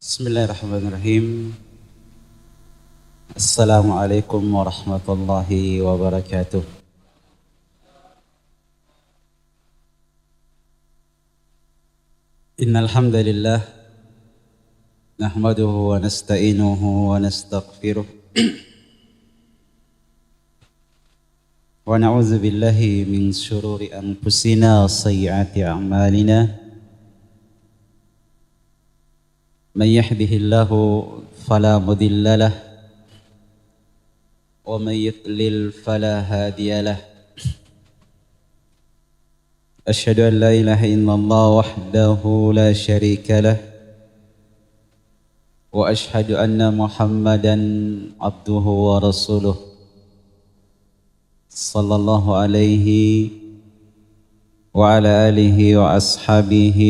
Bismillahirrahmanirrahim. Assalamualaikum warahmatullahi wabarakatuh. Innal hamdalillah nahmaduhu wa nasta'inuhu wa nastaghfiruh wa na'udzu billahi min shururi anfusina wa sayyiati a'malina. من يهده الله فلا مضل له ومن يضلل فلا هادي له أشهد أن لا إله إلا الله وحده لا شريك له وأشهد أن محمدا عبده ورسوله صلى الله عليه وعلى آله وأصحابه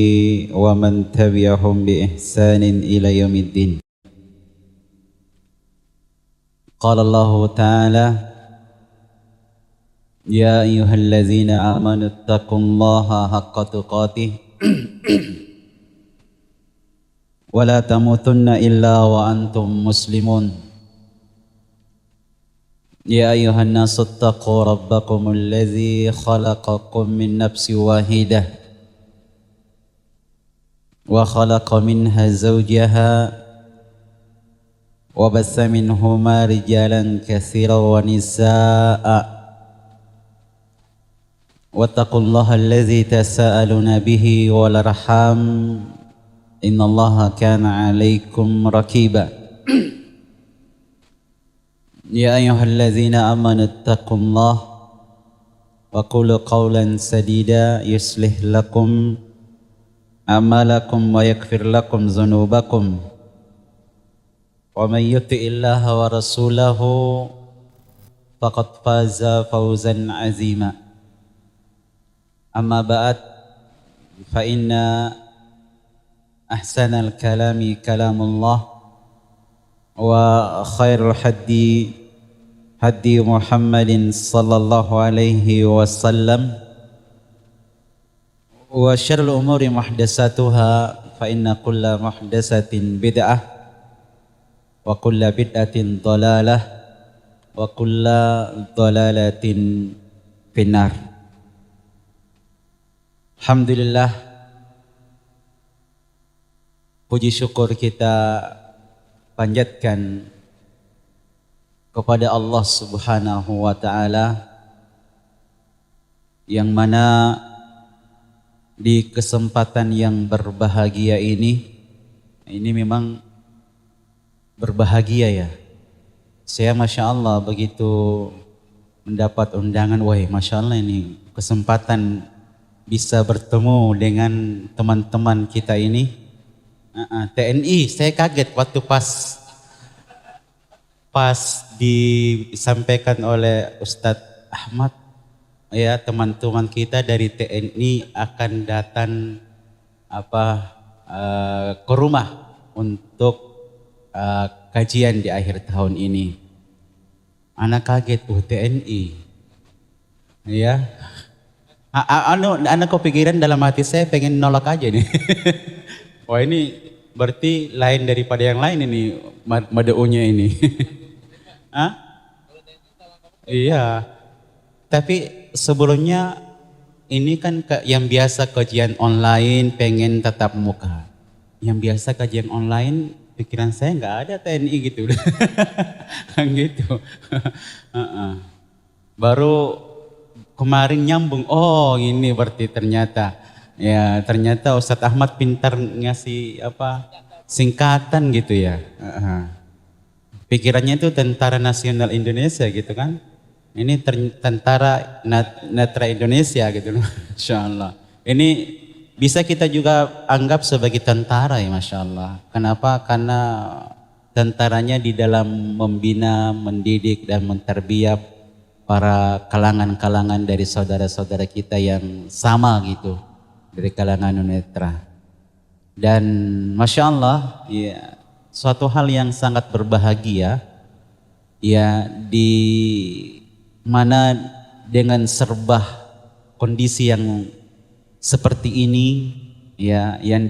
ومن تبعهم بإحسان إلى يوم الدين. قال الله تعالى: يا أيها الذين آمنوا اتقوا الله حق تقاته ولا تموتن إلا وأنتم مسلمون. يا أيها الناس اتقوا ربكم الذي خلقكم من نفس واحدة وخلق منها زوجها وبث منهما رجالا كثيرا ونساء واتقوا الله الذي تساءلون به والأرحام إن الله كان عليكم رقيبا. يا أيها الذين آمنوا اتقوا الله وقولوا قولا سديدا يصلح لكم أعمالكم ويغفر لكم ذنوبكم ومن يطع الله ورسوله فقد فاز فوزا عظيما. أما بعد فإن أحسن الكلام كلام الله وخير الهدي هدي محمد صلى الله عليه وسلم وشر الأمور محدثاتها فإن كل محدثة بدعة وكل بدعة ضلالة وكل ضلالة في النار. Alhamdulillah, puji syukur kita panjatkan kepada Allah Subhanahu wa Ta'ala, yang mana di kesempatan yang berbahagia ini memang berbahagia ya. Saya Masya Allah begitu mendapat undangan, Masya Allah ini kesempatan bisa bertemu dengan teman-teman kita ini. TNI, saya kaget waktu pas disampaikan oleh Ustadz Ahmad, ya, teman-teman kita dari TNI akan datang ke rumah untuk kajian di akhir tahun ini. Anak kaget, TNI, ya. Anak kepikiran dalam hati saya pengen nolak aja nih. Wah, ini berarti lain daripada yang lain ini madaunya ini. Iya. Tapi sebelumnya ini kan yang biasa kajian online pengen tatap muka. Yang biasa kajian online pikiran saya nggak ada TNI gitu. Gitu. Baru kemarin nyambung. Oh, ini berarti ternyata. Ya, ternyata Ustadz Ahmad pintar ngasih singkatan gitu ya. Pikirannya itu Tentara Nasional Indonesia gitu kan. Ini Tentara Netra Indonesia gitu. Masya Allah. Ini bisa kita juga anggap sebagai tentara ya, Masya Allah. Kenapa? Karena tentaranya di dalam membina, mendidik dan menterbiak para kalangan-kalangan dari saudara-saudara kita yang sama gitu, dari kalangan netra. Dan Masya Allah, ya, suatu hal yang sangat berbahagia, ya, di mana dengan serba kondisi yang seperti ini, ya, yang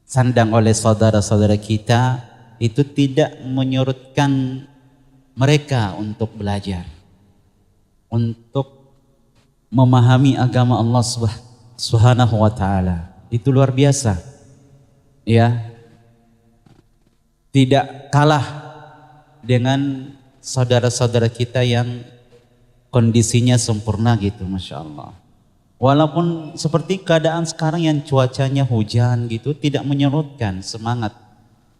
sandang oleh saudara-saudara kita itu tidak menyurutkan mereka untuk belajar, untuk memahami agama Allah Subhanahu wa taala. Itu luar biasa. Ya. Tidak kalah dengan saudara-saudara kita yang kondisinya sempurna gitu, Masya Allah. Walaupun seperti keadaan sekarang yang cuacanya hujan gitu, tidak menyurutkan semangat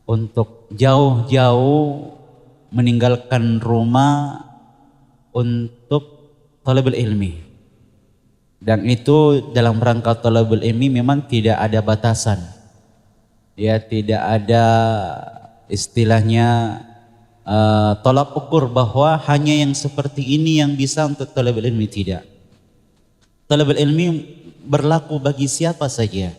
untuk jauh-jauh meninggalkan rumah untuk talabul ilmi. Dan itu dalam rangka talabul ilmi memang tidak ada batasan. Ya, tidak ada istilahnya tolak ukur bahwa hanya yang seperti ini yang bisa untuk talabul ilmi, tidak. Talabul ilmi berlaku bagi siapa saja.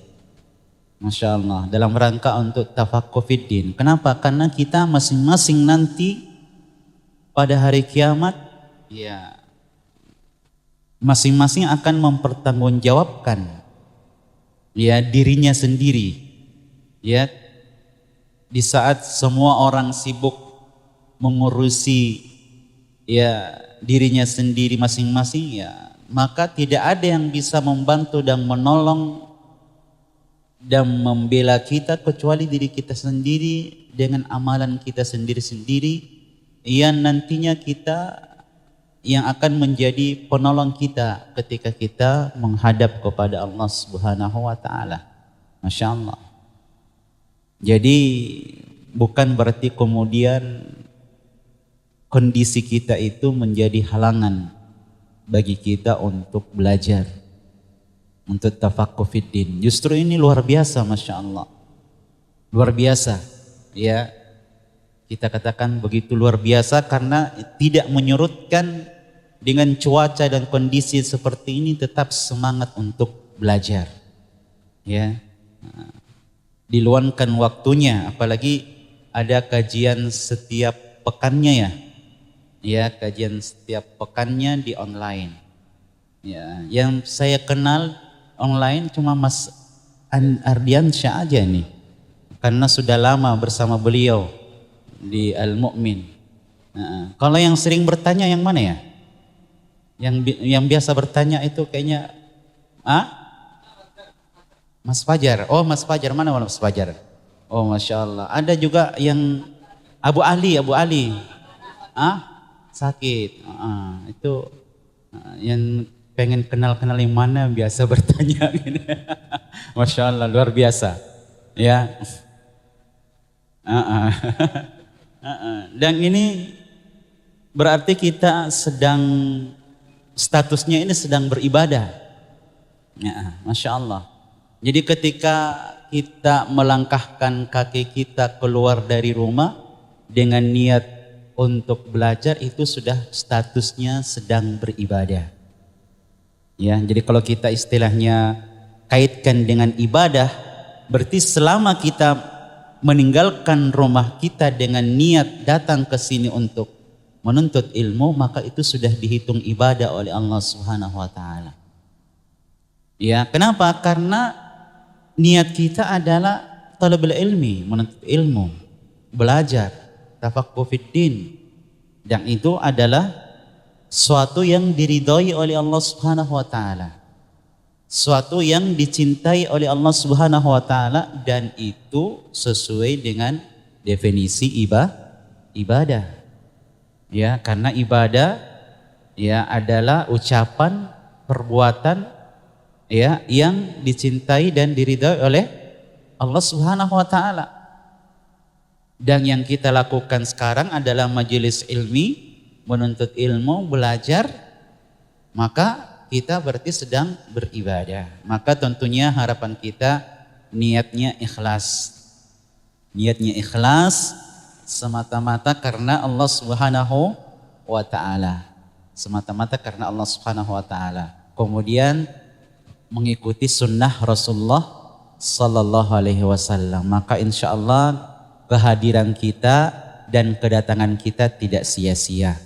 Masya Allah, dalam rangka untuk tafaqquh fiddin. Kenapa? Karena kita masing-masing nanti pada hari kiamat, ya, masing-masing akan mempertanggungjawabkan ya dirinya sendiri. Ya, di saat semua orang sibuk mengurusi ya dirinya sendiri masing-masing, ya maka tidak ada yang bisa membantu dan menolong dan membela kita kecuali diri kita sendiri dengan amalan kita sendiri-sendiri yang nantinya kita yang akan menjadi penolong kita ketika kita menghadap kepada Allah Subhanahu wa taala. Masya Allah. Jadi bukan berarti kemudian kondisi kita itu menjadi halangan bagi kita untuk belajar, untuk tafaqquh fiddin. Justru ini luar biasa, Masya Allah. Luar biasa, ya. Kita katakan begitu luar biasa karena tidak menyurutkan dengan cuaca dan kondisi seperti ini tetap semangat untuk belajar. Ya. Diluangkan waktunya, apalagi ada kajian setiap pekannya ya. Ya, kajian setiap pekannya di online. Ya, yang saya kenal online cuma Mas Ardiansyah aja nih. Karena sudah lama bersama beliau di Al-Mu'min. Nah, kalau yang sering bertanya yang mana ya? Yang biasa bertanya itu kayaknya Mas Fajar. Oh, Mas Fajar, mana Mas Fajar? Oh, Masya Allah. Ada juga yang Abu Ali. Sakit. Itu yang pengen kenal-kenal yang mana biasa bertanya. Masya Allah, luar biasa. Ya. Dan ini berarti kita statusnya ini sedang beribadah. Ya, Masya Allah. Jadi ketika kita melangkahkan kaki kita keluar dari rumah dengan niat untuk belajar, itu sudah statusnya sedang beribadah. Ya, jadi kalau kita istilahnya kaitkan dengan ibadah, berarti selama kita meninggalkan rumah kita dengan niat datang ke sini untuk menuntut ilmu, maka itu sudah dihitung ibadah oleh Allah Subhanahu wa taala. Ya, kenapa? Karena niat kita adalah talabul ilmi, menuntut ilmu, belajar, tafaqquh fiddin. Dan itu adalah suatu yang diridhoi oleh Allah Subhanahu wa taala. Suatu yang dicintai oleh Allah Subhanahu wa taala, dan itu sesuai dengan definisi ibadah. Ya, karena ibadah ya adalah ucapan, perbuatan ya yang dicintai dan diridhoi oleh Allah Subhanahu wa taala. Dan yang kita lakukan sekarang adalah majelis ilmi, menuntut ilmu, belajar, maka kita berarti sedang beribadah. Maka tentunya harapan kita niatnya ikhlas. Niatnya ikhlas semata-mata karena Allah Subhanahu wa taala. Semata-mata karena Allah Subhanahu wa taala. Kemudian mengikuti sunnah Rasulullah sallallahu alaihi wasallam. Maka insyaallah kehadiran kita dan kedatangan kita tidak sia-sia.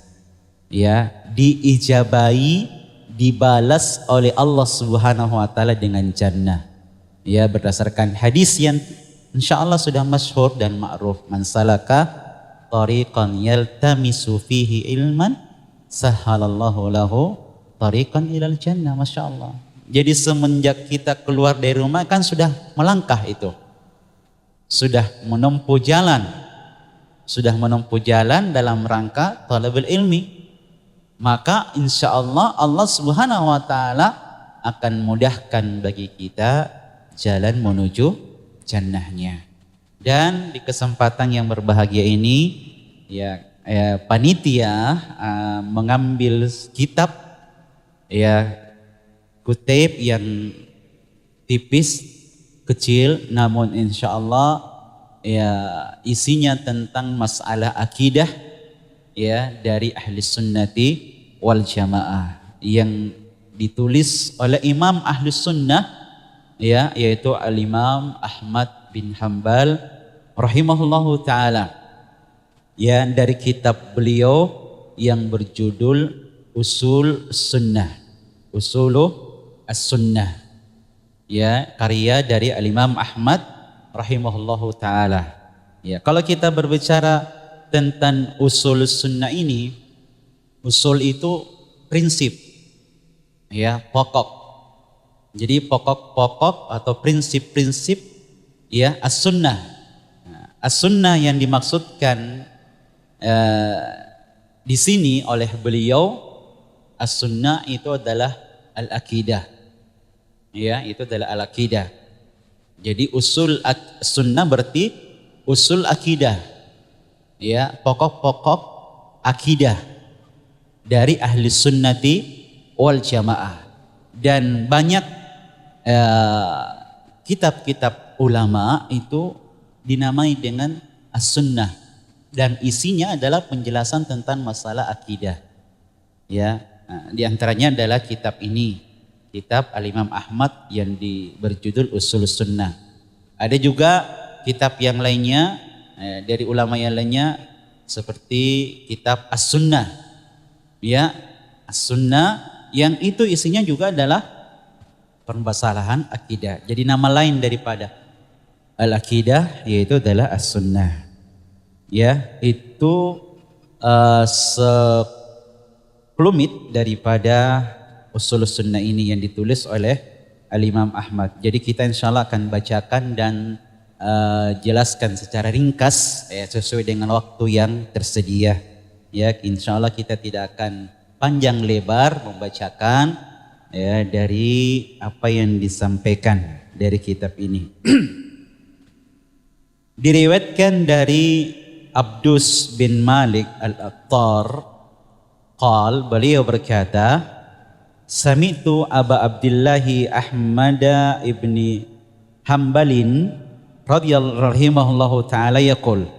Ya, diijabai, dibalas oleh Allah Subhanahu wa taala dengan jannah. Ya, berdasarkan hadis yang Insyaallah sudah masyhur dan ma'ruf. Man salaka tariqan yaltamisu fihi ilman sahhalallahu lahu tariqan ilal jannah. Masya Allah. Jadi semenjak kita keluar dari rumah kan sudah melangkah itu. Sudah menempuh jalan. Sudah menempuh jalan dalam rangka talabul ilmi. Maka insya Allah Allah subhanahu wa ta'ala akan mudahkan bagi kita jalan menuju jannahnya. Dan di kesempatan yang berbahagia ini panitia mengambil kitab kutip yang tipis, kecil, namun insya Allah isinya tentang masalah akidah dari ahli sunnati wal jamaah yang ditulis oleh Imam ahli sunnah yaitu Al-Imam Ahmad bin Hanbal rahimahullahu ta'ala, dari kitab beliau yang berjudul Usul Sunnah, Usuluh As-Sunnah, karya dari Al-Imam Ahmad rahimahullahu ta'ala. Kalau kita berbicara tentang usul sunnah ini, usul itu prinsip, pokok. Jadi pokok-pokok atau prinsip-prinsip as-sunnah. As-sunnah yang dimaksudkan di sini oleh beliau, as-sunnah itu adalah al-aqidah. Itu adalah al-aqidah. Jadi usul sunnah berarti usul akidah. Pokok-pokok akidah dari ahli sunnati wal jamaah. Dan banyak kitab-kitab ulama itu dinamai dengan as-sunnah, dan isinya adalah penjelasan tentang masalah akidah. Di antaranya adalah kitab ini, kitab Al-Imam Ahmad yang berjudul Usul Sunnah. Ada juga kitab yang lainnya dari ulama yang lainnya seperti kitab As-Sunnah. As-Sunnah yang itu isinya juga adalah permasalahan akidah. Jadi nama lain daripada al-akidah yaitu adalah as-sunnah. Itu sekelumit daripada usul sunnah ini yang ditulis oleh Al-Imam Ahmad. Jadi kita insyaAllah akan bacakan dan jelaskan secara ringkas sesuai dengan waktu yang tersedia. InsyaAllah kita tidak akan panjang lebar membacakan dari apa yang disampaikan dari kitab ini. Diriwayatkan dari Abdus bin Malik al-Attar beliau berkata, sami'tu Aba Abdillahi Ahmad ibni Hanbalin radhiyallahu rahimahullahu ta'ala yaqul.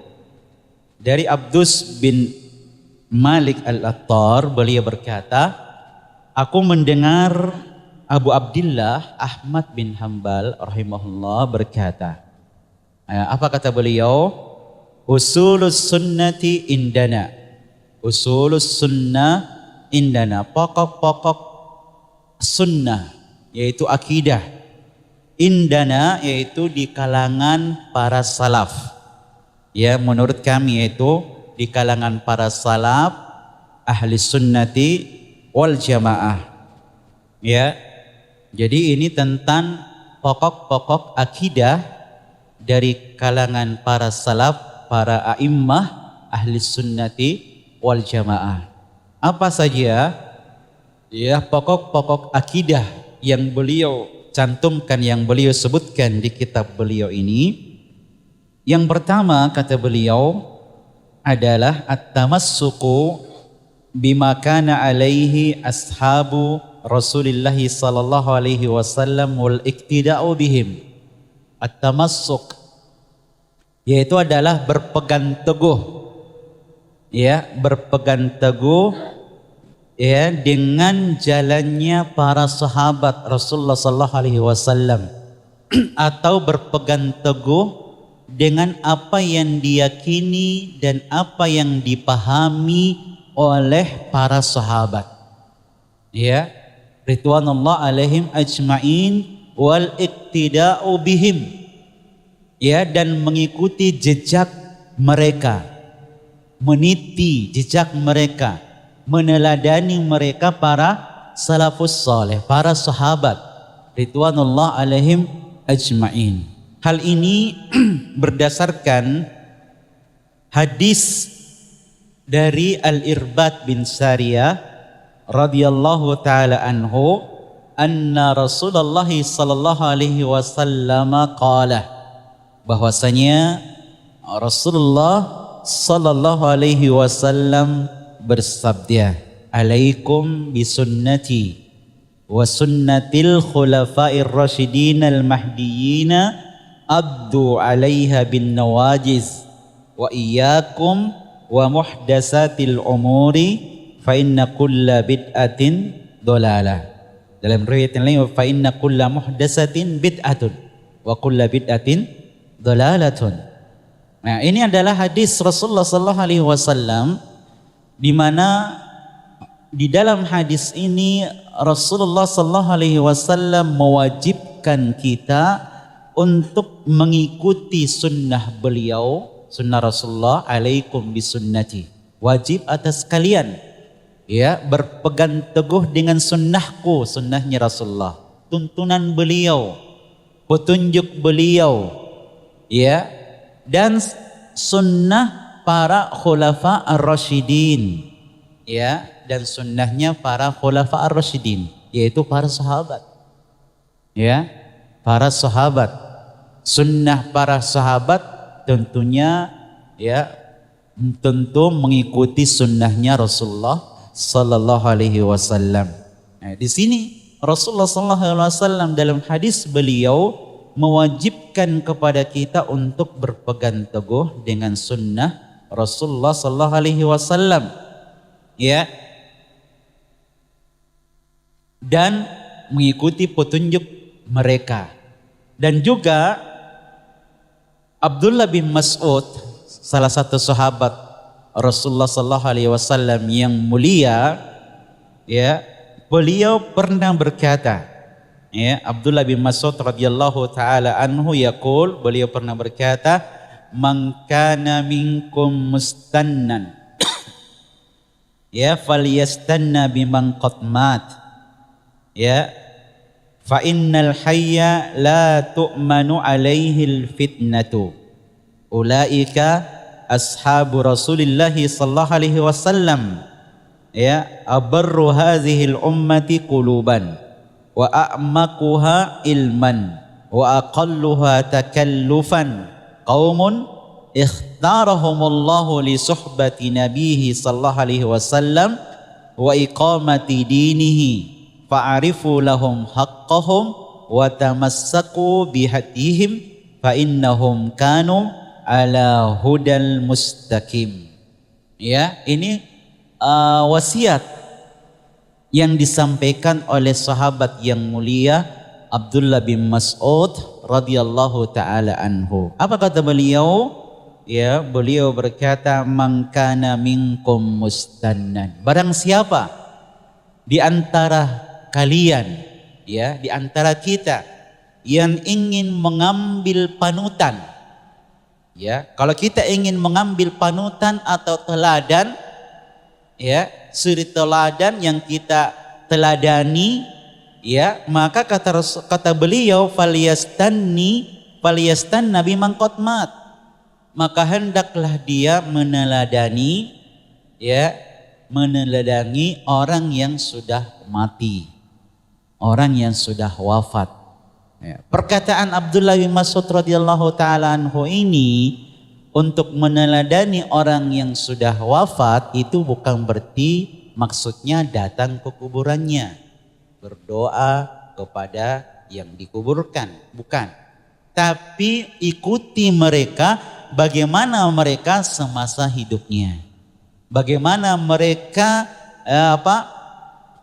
Dari Abdus bin Malik al-Attar beliau berkata, aku mendengar Abu Abdillah Ahmad bin Hanbal rahimahullah berkata, apa kata beliau? Usulus sunnati indana. Usulus sunnah indana. Pokok-pokok sunnah yaitu akidah. Indana yaitu di kalangan para salaf. Menurut kami yaitu di kalangan para salaf ahli sunnati wal jamaah. Jadi ini tentang pokok-pokok akidah dari kalangan para salaf, para a'immah ahli sunnati wal jamaah. Apa saja pokok-pokok akidah yang beliau cantumkan, yang beliau sebutkan di kitab beliau ini? Yang pertama kata beliau adalah at-tamassuku bima kana alaihi ashabu Rasulillah sallallahu alaihi wasallam wal iktida'u bihim. At-tamassuk yaitu adalah berpegang teguh, berpegang teguh dengan jalannya para sahabat Rasulullah sallallahu alaihi wasallam atau berpegang teguh dengan apa yang diyakini dan apa yang dipahami oleh para sahabat. Ridwanullah alaihim ajma'in wal iktida'u bihim. ya, dan mengikuti jejak mereka, meniti jejak mereka, meneladani mereka para salafus saleh, para sahabat ridwanullah alaihim ajma'in. Hal ini berdasarkan hadis dari Al-Irbad bin Sariyah radhiyallahu taala anhu, anna Rasulullah sallallahu alaihi wasallam qala, bahwasanya Rasulullah sallallahu alaihi wasallam bersabda, alaikum bisunnati wa sunnatil khulafa'ir rasyidin al mahdiyyin addu 'alaiha bin nawajiz wa iyyakum wa muhdatsatil umuri fa inna kulla bid'atin dhalalah. Dalam riwayat yang lain, fa inna kulla muhdatsatin bid'atun wa kulla bid'atin dhalalatun. Nah, ini adalah hadis Rasulullah sallallahu alaihi wasallam, di mana di dalam hadis ini Rasulullah sallallahu alaihi wasallam mewajibkan kita untuk mengikuti sunnah beliau, sunnah Rasulullah, alaikum bisunnati, wajib atas kalian, ya, berpegang teguh dengan sunnahku, sunnahnya Rasulullah, tuntunan beliau, petunjuk beliau, ya, dan sunnah para khulafa ar-rasyidin, ya, dan sunnahnya para khulafa ar-rasyidin, yaitu para sahabat, ya, para sahabat. Sunnah para sahabat tentunya, ya, tentu mengikuti sunnahnya Rasulullah sallallahu alaihi wasallam. Nah, di sini Rasulullah sallallahu alaihi wasallam dalam hadis beliau mewajibkan kepada kita untuk berpegang teguh dengan sunnah Rasulullah sallallahu alaihi wasallam, ya, dan mengikuti petunjuk mereka. Dan juga Abdullah bin Mas'ud, salah satu sahabat Rasulullah sallallahu alaihi wasallam yang mulia, ya, beliau pernah berkata, ya, Abdullah bin Mas'ud radhiyallahu taala anhu yaqul, beliau pernah berkata, man kana minkum mustannan ya falyastanna biman qad mat, ya, fa innal hayya la tu'manu alaihil fitnatu ulaika ashabu Rasulillah sallallahu alaihi wasallam, ya, abarru hadhil ummati quluban wa a'maquha ilman wa aqalluha takallufan qaumun ikhtarahumullahu li suhbati nabihi sallallahu alaihi wasallam wa iqamati dinihi fa'arifu lahum haqqahum wa tamassaku bihadihim fa innahum kanu ala hudal mustaqim. Ya, ini wasiat yang disampaikan oleh sahabat yang mulia Abdullah bin Mas'ud radhiyallahu taala anhu. Apa kata beliau? Ya, beliau berkata, man kana minkum mustannan, barang siapa di antara kalian, ya, di antara kita yang ingin mengambil panutan, ya, kalau kita ingin mengambil panutan atau teladan, ya, suri teladan yang kita teladani, ya, maka kata beliau, falyastanna biman qad mat, maka hendaklah dia meneladani, ya, meneladani orang yang sudah mati, orang yang sudah wafat. Ya. Perkataan Abdullah bin Mas'ud radhiyallahu taala anhu ini untuk meneladani orang yang sudah wafat itu bukan berarti maksudnya datang ke kuburannya, berdoa kepada yang dikuburkan, bukan. Tapi ikuti mereka, bagaimana mereka semasa hidupnya, bagaimana mereka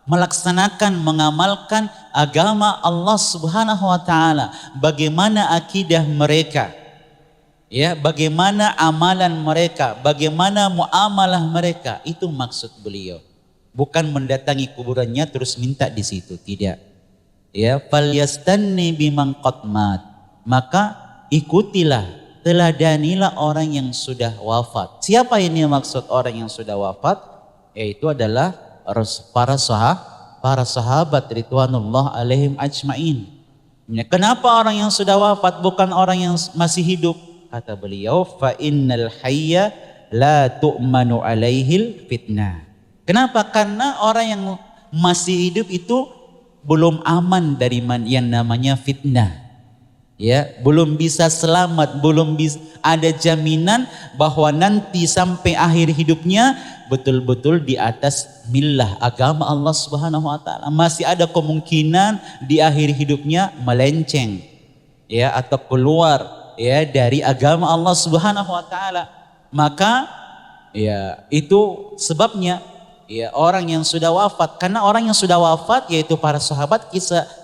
melaksanakan, mengamalkan agama Allah Subhanahu wa taala, bagaimana akidah mereka, ya, bagaimana amalan mereka, bagaimana muamalah mereka. Itu maksud beliau. Bukan mendatangi kuburannya terus minta di situ, tidak. Ya, falyastanni biman qad mat. Maka ikutilah, teladanilah orang yang sudah wafat. Siapa ini maksud orang yang sudah wafat? Yaitu adalah para sahabat ridwanullah alaihim ajmain. Kenapa orang yang sudah wafat bukan orang yang masih hidup? Kata beliau, fa innal hayya la tu'manu alaihil fitnah. Kenapa? Karena orang yang masih hidup itu belum aman dari yang namanya fitnah. Ya, belum bisa selamat, belum bisa ada jaminan bahwa nanti sampai akhir hidupnya betul-betul di atas millah agama Allah Subhanahu wa taala. Masih ada kemungkinan di akhir hidupnya melenceng, ya, atau keluar, ya, dari agama Allah Subhanahu wa taala. Maka ya itu sebabnya ya orang yang sudah wafat, karena orang yang sudah wafat yaitu para sahabat,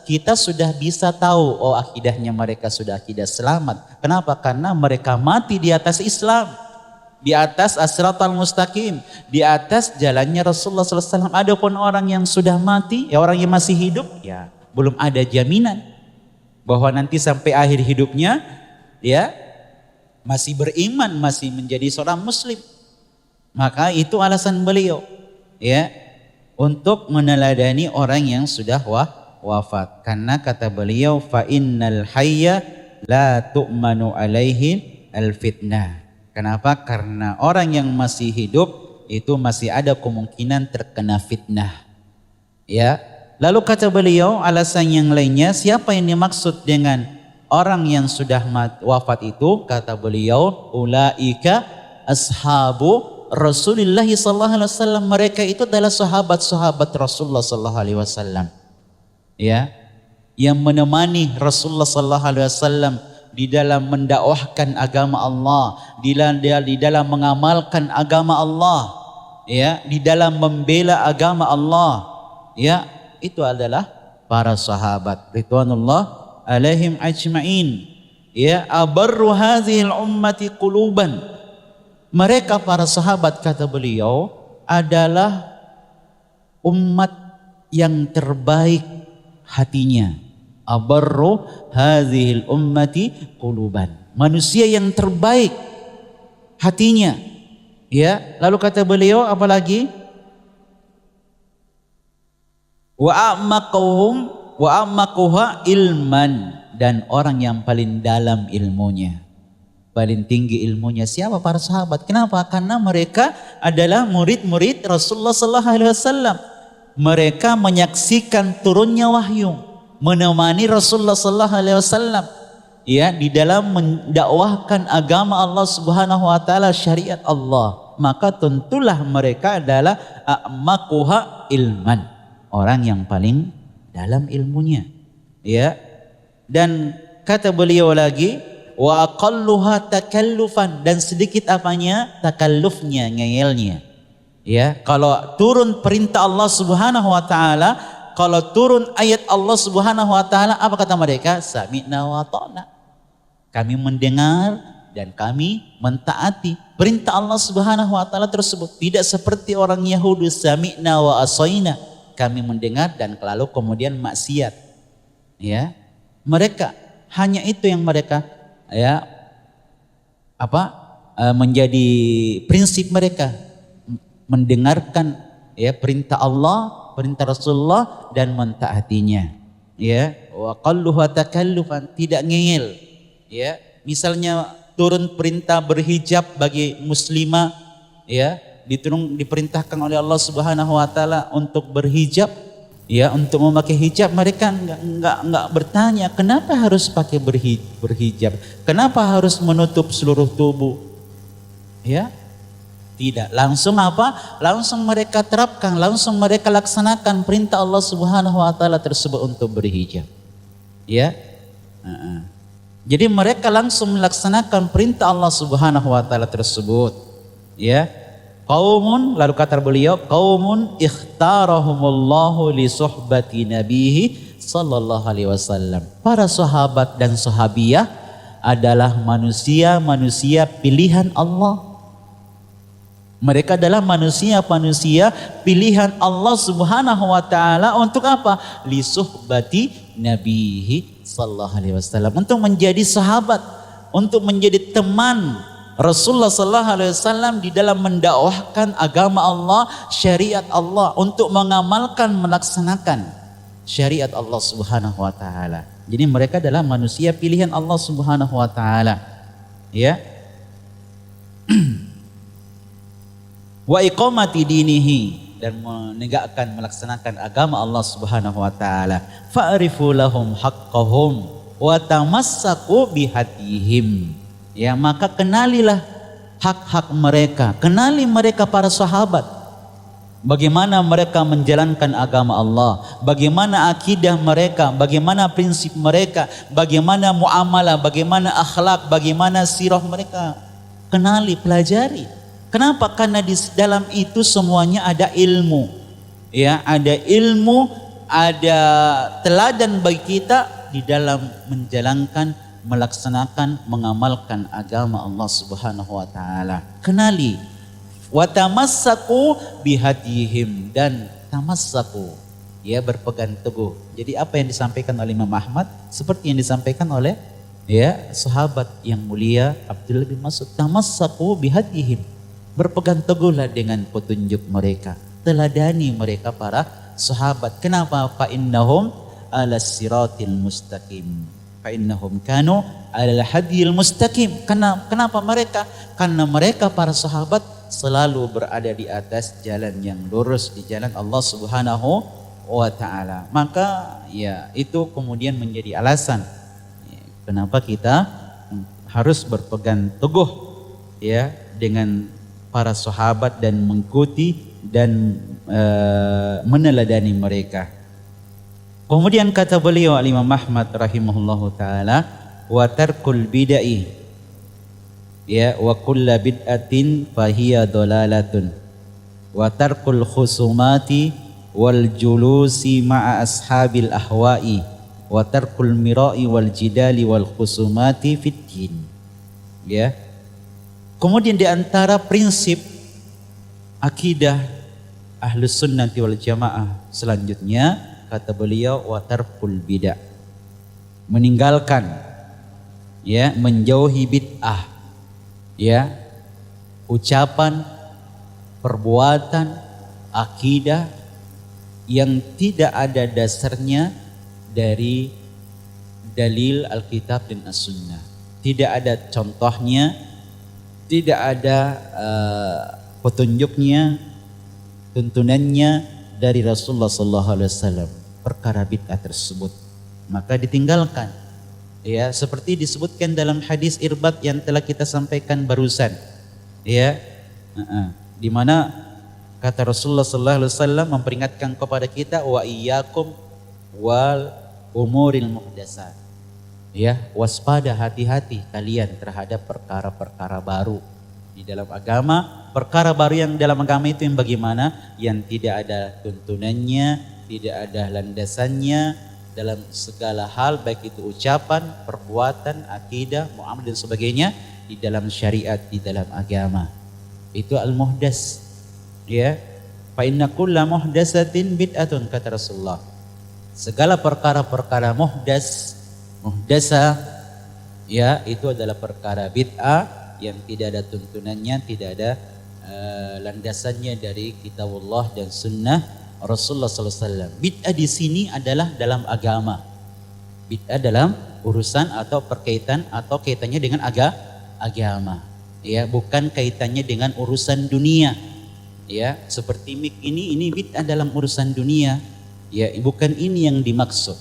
kita sudah bisa tahu oh akidahnya mereka sudah akidah selamat. Kenapa? Karena mereka mati di atas Islam, di atas as-siratal mustaqim, di atas jalannya Rasulullah SAW. Adapun orang yang sudah mati, ya orang yang masih hidup, ya belum ada jaminan bahwa nanti sampai akhir hidupnya ya masih beriman, masih menjadi seorang muslim. Maka itu alasan beliau, ya, untuk meneladani orang yang sudah wafat. Karena kata beliau, fa innal hayya la tu'manu alaihi al-fitnah. Kenapa? Karena orang yang masih hidup itu masih ada kemungkinan terkena fitnah. Ya. Lalu kata beliau alasan yang lainnya, siapa yang dimaksud dengan orang yang sudah wafat itu? Kata beliau, ulaika ashabu Rasulullah sallallahu alaihi wasallam. Mereka itu adalah sahabat-sahabat Rasulullah sallallahu alaihi wasallam. Ya, yang menemani Rasulullah sallallahu alaihi wasallam di dalam mendakwahkan agama Allah, di dalam mengamalkan agama Allah, ya, di dalam membela agama Allah. Ya, itu adalah para sahabat ridwanullah alaihim ajmain. Ya, abarru hadhil ummati quluban. Mereka para sahabat, kata beliau, adalah umat yang terbaik hatinya. Abarru hadhil ummati quluban. Manusia yang terbaik hatinya. Ya, lalu kata beliau apalagi? Wa a'maquha ilman, dan orang yang paling dalam ilmunya, paling tinggi ilmunya. Siapa? Para sahabat. Kenapa? Karena mereka adalah murid-murid Rasulullah sallallahu alaihi wasallam. Mereka menyaksikan turunnya wahyu, menemani Rasulullah sallallahu alaihi wasallam, ya, di dalam mendakwahkan agama Allah Subhanahu wa taala, syariat Allah. Maka tentulah mereka adalah a'maquha ilman, orang yang paling dalam ilmunya, ya. Dan kata beliau lagi, wa aqalluha takallufan, dan sedikit apanya? Takallufnya, ngeyelnya. Ya, kalau turun perintah Allah Subhanahu wa taala, kalau turun ayat Allah Subhanahu wa taala, apa kata mereka? Sami'na wa ata'na. Kami mendengar dan kami mentaati perintah Allah Subhanahu wa taala tersebut. Tidak seperti orang Yahudi, sami'na wa asaina. Kami mendengar dan lalu kemudian maksiat. Ya. Mereka hanya itu yang mereka, ya, menjadi prinsip mereka, mendengarkan, ya, perintah Allah, perintah Rasulullah, dan mentaatinya. Ya, wa qalluha takallufan, tidak ngeyel. Ya, misalnya turun perintah berhijab bagi muslimah, ya, diperintahkan oleh Allah Subhanahu wa taala untuk berhijab, ya, untuk memakai hijab, mereka enggak bertanya kenapa harus pakai berhijab, kenapa harus menutup seluruh tubuh, ya, tidak, langsung langsung mereka terapkan, langsung mereka laksanakan perintah Allah Subhanahu wa taala tersebut untuk berhijab, ya. Jadi mereka langsung melaksanakan perintah Allah Subhanahu wa taala tersebut, ya. Qaumun, lalu kata beliau, qaumun ikhtarahumullahu li suhbati nabihi sallallahu alaihi wasallam. Para sahabat dan sahabiyah adalah manusia-manusia pilihan Allah. Mereka adalah manusia-manusia pilihan Allah Subhanahu wa taala untuk apa? Li suhbati nabihi sallallahu alaihi wasallam, untuk menjadi sahabat untuk menjadi teman Rasulullah sallallahu alaihi wasallam di dalam mendakwahkan agama Allah, syariat Allah, untuk mengamalkan, melaksanakan syariat Allah Subhanahu wa taala. Jadi mereka adalah manusia pilihan Allah Subhanahu wa taala. Ya. Wa iqamati dinihi, dan menegakkan, melaksanakan agama Allah Subhanahu wa taala. Fa'rifu lahum haqqahum wa tamassaku bihadihim. Ya, maka kenalilah hak-hak mereka, kenali mereka para sahabat. Bagaimana mereka menjalankan agama Allah, bagaimana akidah mereka, bagaimana prinsip mereka, bagaimana muamalah, bagaimana akhlak, bagaimana sirah mereka. Kenali, pelajari. Kenapa? Karena di dalam itu semuanya ada ilmu. Ya, ada ilmu, ada teladan bagi kita di dalam menjalankan, melaksanakan, mengamalkan agama Allah Subhanahu wa taala. Kenali, wa tamassaku bihadihim, dan tamassaku, ya, berpegang teguh. Jadi apa yang disampaikan oleh Imam Ahmad seperti yang disampaikan oleh, ya, sahabat yang mulia Abdullah bin Mas'ud. Tamassaku bihadihim, berpegang teguhlah dengan petunjuk mereka, teladani mereka para sahabat. Kenapa? Fa innahum ala siratil mustaqim. Fa'innahum kanu alal hadiyil mustaqim. Kenapa mereka? Karena mereka para sahabat selalu berada di atas jalan yang lurus, di jalan Allah Subhanahu wa taala. Maka ya, itu kemudian menjadi alasan kenapa kita harus berpegang teguh, ya, dengan para sahabat dan mengikuti dan meneladani mereka. Kemudian kata beliau Imam Ahmad rahimahullahu taala, wa tarkul bid'ah, ya, wa kullu bid'atin fahiya dalalatun, wa tarkul khusumati wal julusi ma'a ashabil ahwa'i, wa tarkul mira'i wal jidali wal khusumati fid din. Ya. Kemudian di antara prinsip akidah Ahlus Sunnati wal Jamaah selanjutnya, kata beliau, wa tarkul bid'ah, meninggalkan, ya, menjauhi bid'ah, ya, ucapan, perbuatan, akidah yang tidak ada dasarnya dari dalil Alkitab dan As-Sunnah. Tidak ada contohnya, tidak ada petunjuknya, tuntunannya dari Rasulullah SAW. Perkara bid'ah tersebut maka ditinggalkan. Ya, seperti disebutkan dalam hadis Irbad yang telah kita sampaikan barusan. Ya, di mana kata Rasulullah SAW memperingatkan kepada kita, wa iyyakum wal umuril muhdasat. Ya, waspada, hati-hati kalian terhadap perkara-perkara baru di dalam agama. Perkara baru yang dalam agama itu yang bagaimana? Yang tidak ada tuntunannya, tidak ada landasannya dalam segala hal, baik itu ucapan, perbuatan, akidah, muamalah dan sebagainya di dalam syariat, di dalam agama. Itu al-muhdas. Ya, fa inna kulla muhdasatin bid'atun, kata Rasulullah. Segala perkara-perkara muhdasa, ya, itu adalah perkara bid'ah yang tidak ada tuntunannya, tidak ada landasannya dari kitabullah dan sunnah Rasulullah SAW. Bid'ah di sini adalah dalam agama. Bid'ah dalam urusan atau perkaitan atau kaitannya dengan agama. Ya, bukan kaitannya dengan urusan dunia. Ya, seperti mik ini bid'ah dalam urusan dunia. Ya, bukan ini yang dimaksud.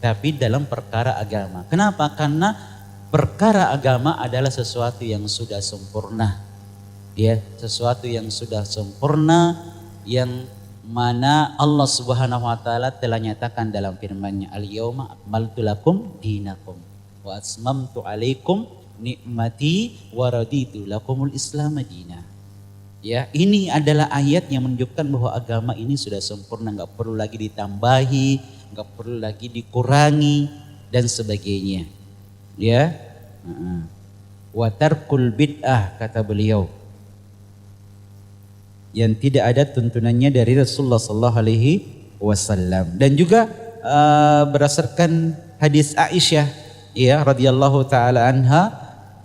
Tapi dalam perkara agama. Kenapa? Karena perkara agama adalah sesuatu yang sudah sempurna. Ya, sesuatu yang sudah sempurna, yang mana Allah Subhanahu wa taala telah nyatakan dalam firman-Nya, al-yauma akmaltu lakum dinakum wa atmamtu alaikum nikmati wa raditu lakumul islam madina. Ya, ini adalah ayat yang menunjukkan bahwa agama ini sudah sempurna, enggak perlu lagi ditambahi, enggak perlu lagi dikurangi dan sebagainya. Ya. Wa tarkul bid'ah, kata beliau, yang tidak ada tuntunannya dari Rasulullah sallallahu alaihi wasallam. Dan juga berdasarkan hadis Aisyah, ya, radhiyallahu taala anha,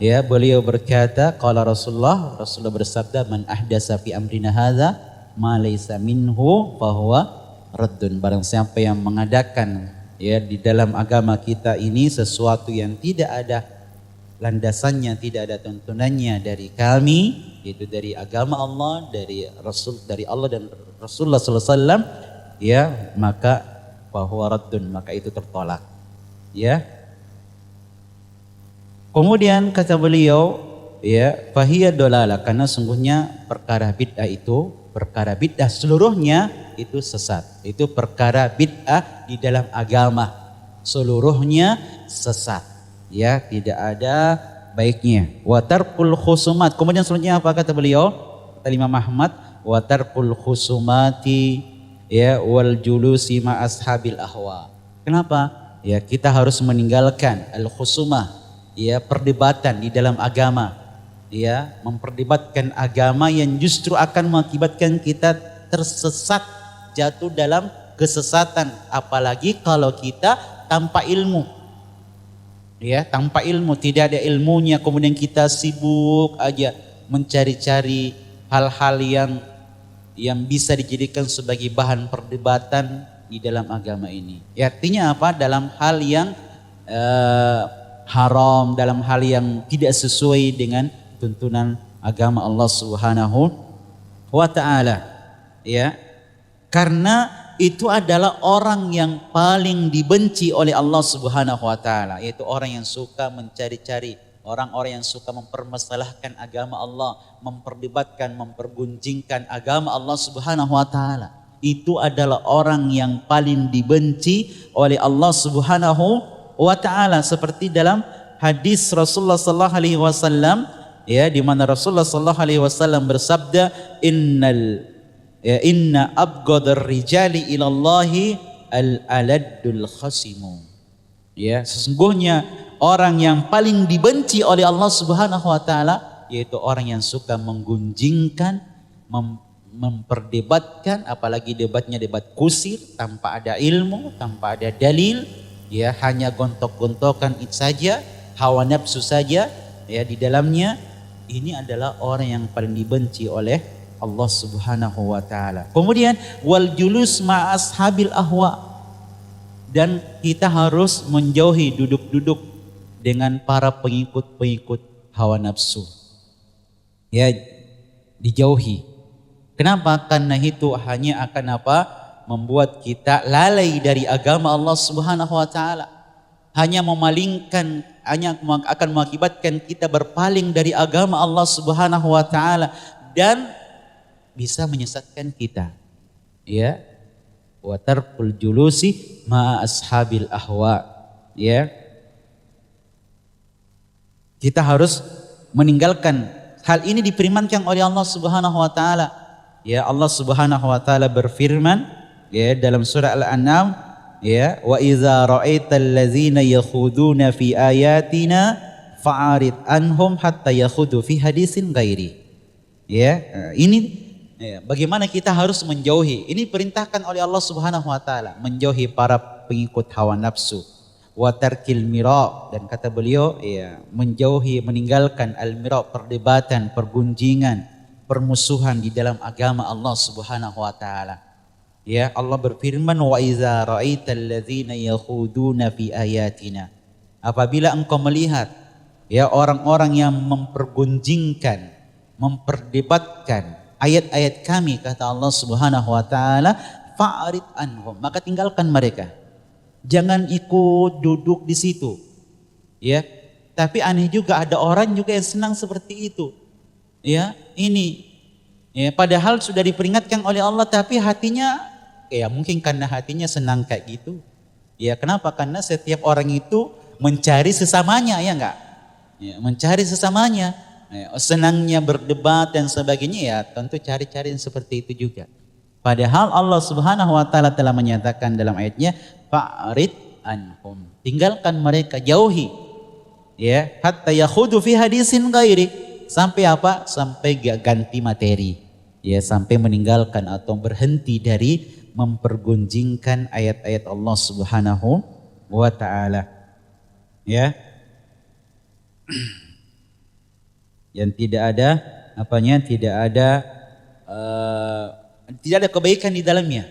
Ya, beliau berkata, qala Rasulullah bersabda, man ahdasa fi amrina hadza ma laysa minhu fahuwa raddun. Barang siapa yang mengadakan ya di dalam agama kita ini sesuatu yang tidak ada landasannya, tidak ada tuntunannya dari kami, yaitu dari agama Allah, dari Allah dan Rasulullah sallallahu alaihi wasallam, ya, maka fahuwa raddun, maka itu tertolak. Ya. Kemudian kata beliau, ya, fahiya dolalah, karena sungguhnya perkara bid'ah seluruhnya itu sesat. Itu perkara bid'ah di dalam agama seluruhnya sesat. Ya, tidak ada baiknya. Wa tarkul khusumat. Kemudian selanjutnya apa kata beliau? Kata Imam Ahmad, wa tarkul khusumati ya wal julusi ma ashabil ahwa. Kenapa? Ya, kita harus meninggalkan al khusumah, ya, perdebatan di dalam agama, ya, memperdebatkan agama yang justru akan mengakibatkan kita tersesat, jatuh dalam kesesatan, apalagi kalau kita tanpa ilmu, ya, tanpa ilmu, tidak ada ilmunya, kemudian kita sibuk aja mencari-cari hal-hal yang bisa dijadikan sebagai bahan perdebatan di dalam agama ini. Ya, artinya apa? Dalam hal yang haram, dalam hal yang tidak sesuai dengan tuntunan agama Allah Subhanahu wa taala. Ya. Karena itu adalah orang yang paling dibenci oleh Allah Subhanahu wa taala, yaitu orang yang suka mencari-cari, orang-orang yang suka mempermasalahkan agama Allah, memperdebatkan, mempergunjingkan agama Allah Subhanahu wa taala. Itu adalah orang yang paling dibenci oleh Allah Subhanahu wa ta'ala, seperti dalam hadis Rasulullah sallallahu alaihi wasallam, ya, di mana Rasulullah sallallahu alaihi wasallam bersabda, inna abghadar rijali ilallahi al-aladdul khasimu. Ya, sesungguhnya orang yang paling dibenci oleh Allah Subhanahu wa taala yaitu orang yang suka menggunjingkan, memperdebatkan, apalagi debatnya debat kusir tanpa ada ilmu, tanpa ada dalil. Ya, hanya gontok-gontokan itu saja, hawa nafsu saja, ya, di dalamnya. Ini adalah orang yang paling dibenci oleh Allah Subhanahu wa taala. Kemudian wal julus ma ashabil ahwa, dan kita harus menjauhi duduk-duduk dengan para pengikut-pengikut hawa nafsu. Ya, dijauhi. Kenapa? Karena itu hanya akan apa? Membuat kita lalai dari agama Allah Subhanahu wa taala. Hanya memalingkan, hanya akan mengakibatkan kita berpaling dari agama Allah Subhanahu wa taala dan bisa menyesatkan kita. Ya. Wa tarkul julusi ma ashabil ahwa. Ya. Kita harus meninggalkan hal ini, difirmankan oleh Allah Subhanahu wa taala. Ya, Allah Subhanahu wa taala berfirman, ya, dalam surah Al-An'am, ya, wa idza ra'aital ladzina yakhuduna fi ayatina fa'arid anhum hatta yakhudu fi hadisin ghairi. Ya, ini, ya, bagaimana kita harus menjauhi. Ini perintahkan oleh Allah Subhanahu wa taala, menjauhi para pengikut hawa nafsu. Wa tarkil mira, dan kata beliau, ya, menjauhi, meninggalkan al-mira, perdebatan, pergunjingan, permusuhan di dalam agama Allah Subhanahu wa taala. Ya, Allah berfirman, wa iza ra'aital ladzina yakhuduna fi ayatina. Apabila engkau melihat, ya, orang-orang yang mempergunjingkan, memperdebatkan ayat-ayat kami, kata Allah Subhanahu wa taala, fa'rid anhum, maka tinggalkan mereka. Jangan ikut duduk di situ. Ya. Tapi aneh juga, ada orang juga yang senang seperti itu. Ya, ini, ya, padahal sudah diperingatkan oleh Allah, tapi hatinya, ya, mungkin karena hatinya senang kayak gitu. Ya, kenapa? Karena setiap orang itu mencari sesamanya, ya enggak? Ya, mencari sesamanya. Ya, senangnya berdebat dan sebagainya, ya tentu cari-cari seperti itu juga. Padahal Allah Subhanahu wa taala telah menyatakan dalam ayatnya, fa'rid anhum. Tinggalkan mereka, jauhi. Ya, hatta yakhudu fi hadisin ghairi. Sampai apa? Sampai ganti materi. Ya, sampai meninggalkan atau berhenti dari mempergunjingkan ayat-ayat Allah Subhanahu wa taala. Ya. yang tidak ada tidak ada kebaikan di dalamnya.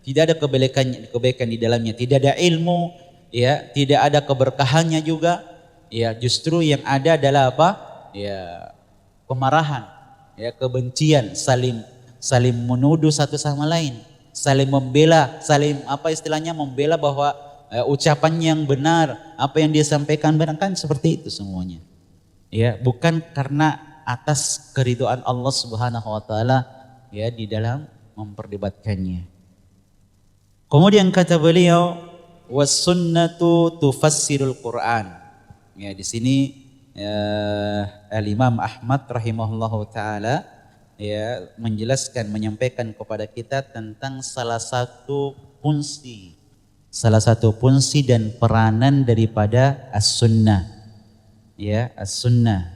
Tidak ada kebaikan di dalamnya, tidak ada ilmu, ya, tidak ada keberkahannya juga. Ya, justru yang ada adalah apa? Ya, kemarahan, ya, kebencian, saling menuduh satu sama lain, saling membela, membela bahwa ucapan yang benar, apa yang dia sampaikan benar, kan seperti itu semuanya. Ya, bukan karena atas keridhaan Allah Subhanahu wa taala, ya, di dalam memperdebatkannya. Kemudian kata beliau, was sunnatu tufassirul Quran. Ya, di sini Al-Imam Ahmad rahimahullahu taala, ya, menyampaikan kepada kita tentang salah satu fungsi dan peranan daripada as-sunnah. Ya, as-sunnah.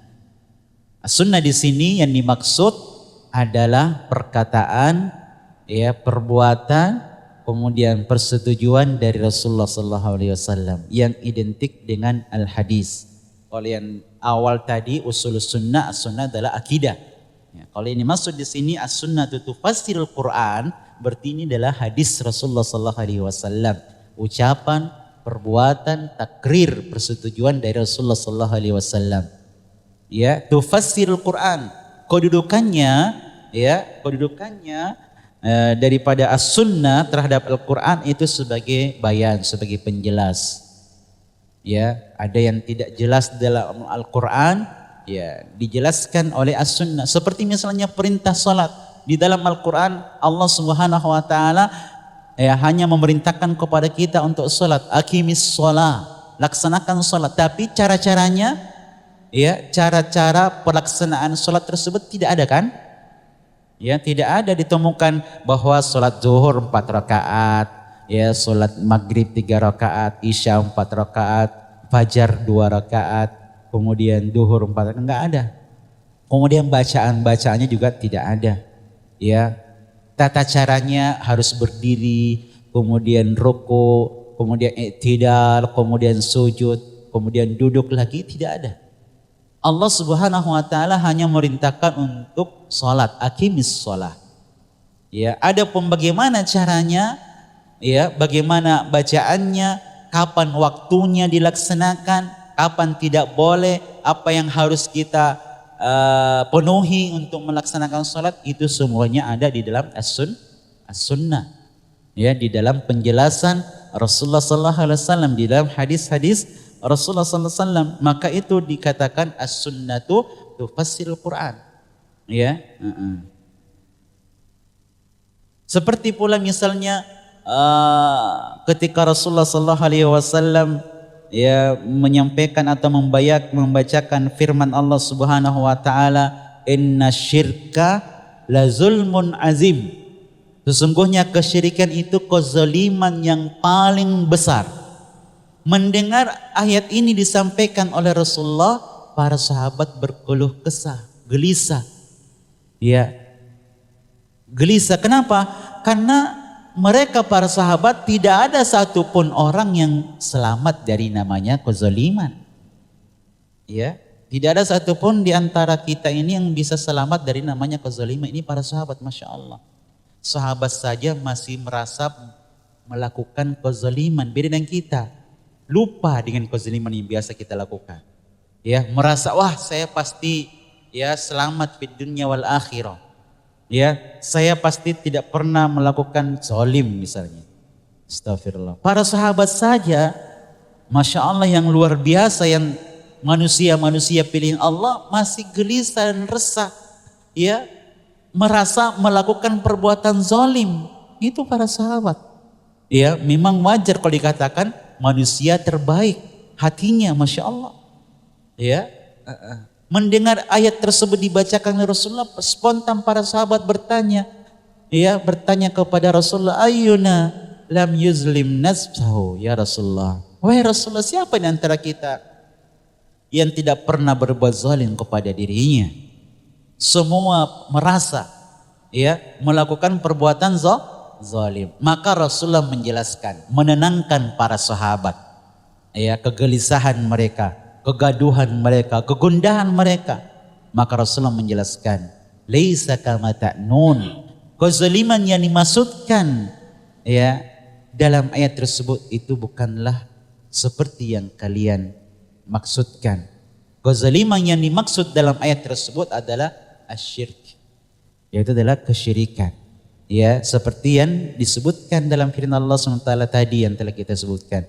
As-sunnah di sini yang dimaksud adalah perkataan, ya, perbuatan, kemudian persetujuan dari Rasulullah SAW yang identik dengan al-hadis. Kalau yang awal tadi usul sunnah, as-sunnah adalah akidah. Ya, kalau ini maksud di sini as-sunnah itu tufassirul Quran, berarti ini adalah hadis Rasulullah SAW. Ucapan, perbuatan, takrir, persetujuan dari Rasulullah SAW. Ya, tufassirul Quran. Kedudukannya daripada as-sunnah terhadap Al-Quran itu sebagai bayan, sebagai penjelas. Ya, ada yang tidak jelas dalam Al-Quran, ya, dijelaskan oleh as-sunnah. Seperti misalnya perintah salat di dalam Al-Quran, Allah Subhanahu wa taala, ya, hanya memerintahkan kepada kita untuk salat, aqimis shalah, laksanakan salat, tapi cara-caranya, ya, cara-cara pelaksanaan salat tersebut tidak ada, kan? Ya, tidak ada ditemukan bahwa sholat zuhur 4 rakaat, ya, sholat maghrib 3 rakaat, isya 4 rakaat, fajar 2 rakaat, kemudian duhur 4 rakaat, enggak ada. Kemudian bacaannya juga tidak ada. Ya, tata caranya harus berdiri, kemudian ruku, kemudian i'tidal, kemudian sujud, kemudian duduk lagi, tidak ada. Allah Subhanahu wa taala hanya merintahkan untuk salat, aqimis shalah. Ya, adapun bagaimana caranya, ya, bagaimana bacaannya, kapan waktunya dilaksanakan, kapan tidak boleh, apa yang harus kita penuhi untuk melaksanakan salat, itu semuanya ada di dalam as-sunnah. Ya, di dalam penjelasan Rasulullah sallallahu alaihi wasallam, di dalam hadis-hadis Rasulullah SAW, maka itu dikatakan as-sunnatu tufassirul Quran. Ya, seperti pula misalnya ketika Rasulullah SAW, ya, menyampaikan atau membacakan firman Allah Subhanahu wa taala, inna syirka la zulmun azim. Sesungguhnya kesyirikan itu kezaliman yang paling besar. Mendengar ayat ini disampaikan oleh Rasulullah, para sahabat berkeluh kesah, gelisah. Ya, gelisah. Kenapa? Karena mereka para sahabat tidak ada satupun orang yang selamat dari namanya kezaliman. Ya, tidak ada satupun di antara kita ini yang bisa selamat dari namanya kezaliman. Ini para sahabat, masya Allah. Sahabat saja masih merasa melakukan kezaliman, beda dengan kita. Lupa dengan kezaliman yang biasa kita lakukan. Ya, merasa wah saya pasti, ya, selamat di dunia wal akhirah. Ya, saya pasti tidak pernah melakukan zalim misalnya. Astagfirullah. Para sahabat saja, masya Allah, yang luar biasa, yang manusia pilihan Allah, masih gelisah dan resah. Ya, merasa melakukan perbuatan zalim. Itu para sahabat. Ya, memang wajar kalau dikatakan manusia terbaik hatinya, masya Allah. Ya, mendengar ayat tersebut dibacakan oleh Rasulullah, spontan para sahabat bertanya, ya, bertanya kepada Rasulullah, ayyuna lam yuzlim nafsahu ya Rasulullah. Wahai Rasulullah, siapa di antara kita yang tidak pernah berbuat zalim kepada dirinya? Semua merasa, ya, melakukan perbuatan zalim. Maka Rasulullah menjelaskan, menenangkan para sahabat, ya, kegelisahan mereka, kegaduhan mereka, kegundahan mereka. Maka Rasulullah menjelaskan, laisa kama ta'nun. Kezaliman yang dimaksudkan ya dalam ayat tersebut itu bukanlah seperti yang kalian maksudkan. Kezaliman yang dimaksud dalam ayat tersebut adalah asyirk, yaitu adalah kesyirikan. Ya, seperti yang disebutkan dalam firman Allah SWT tadi yang telah kita sebutkan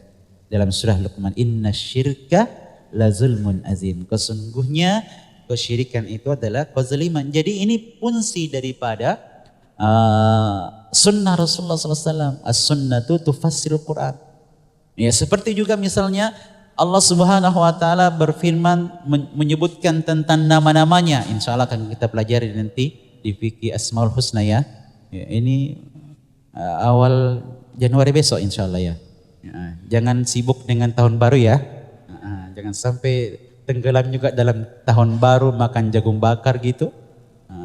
dalam surah Luqman, inna syirka la zulmun azim. Kesungguhnya kesyirikan itu adalah kezaliman. Jadi ini fungsi daripada sunnah Rasulullah SAW. As-sunnatu tufassirul Quran. Ya, seperti juga misalnya Allah Subhanahu wa taala berfirman menyebutkan tentang nama-namanya. Insyaallah akan kita pelajari nanti di fikih Asmaul Husna ya. Ya, ini awal Januari besok insyaallah ya. Jangan sibuk dengan tahun baru ya. Jangan sampai tenggelam juga dalam tahun baru makan jagung bakar gitu.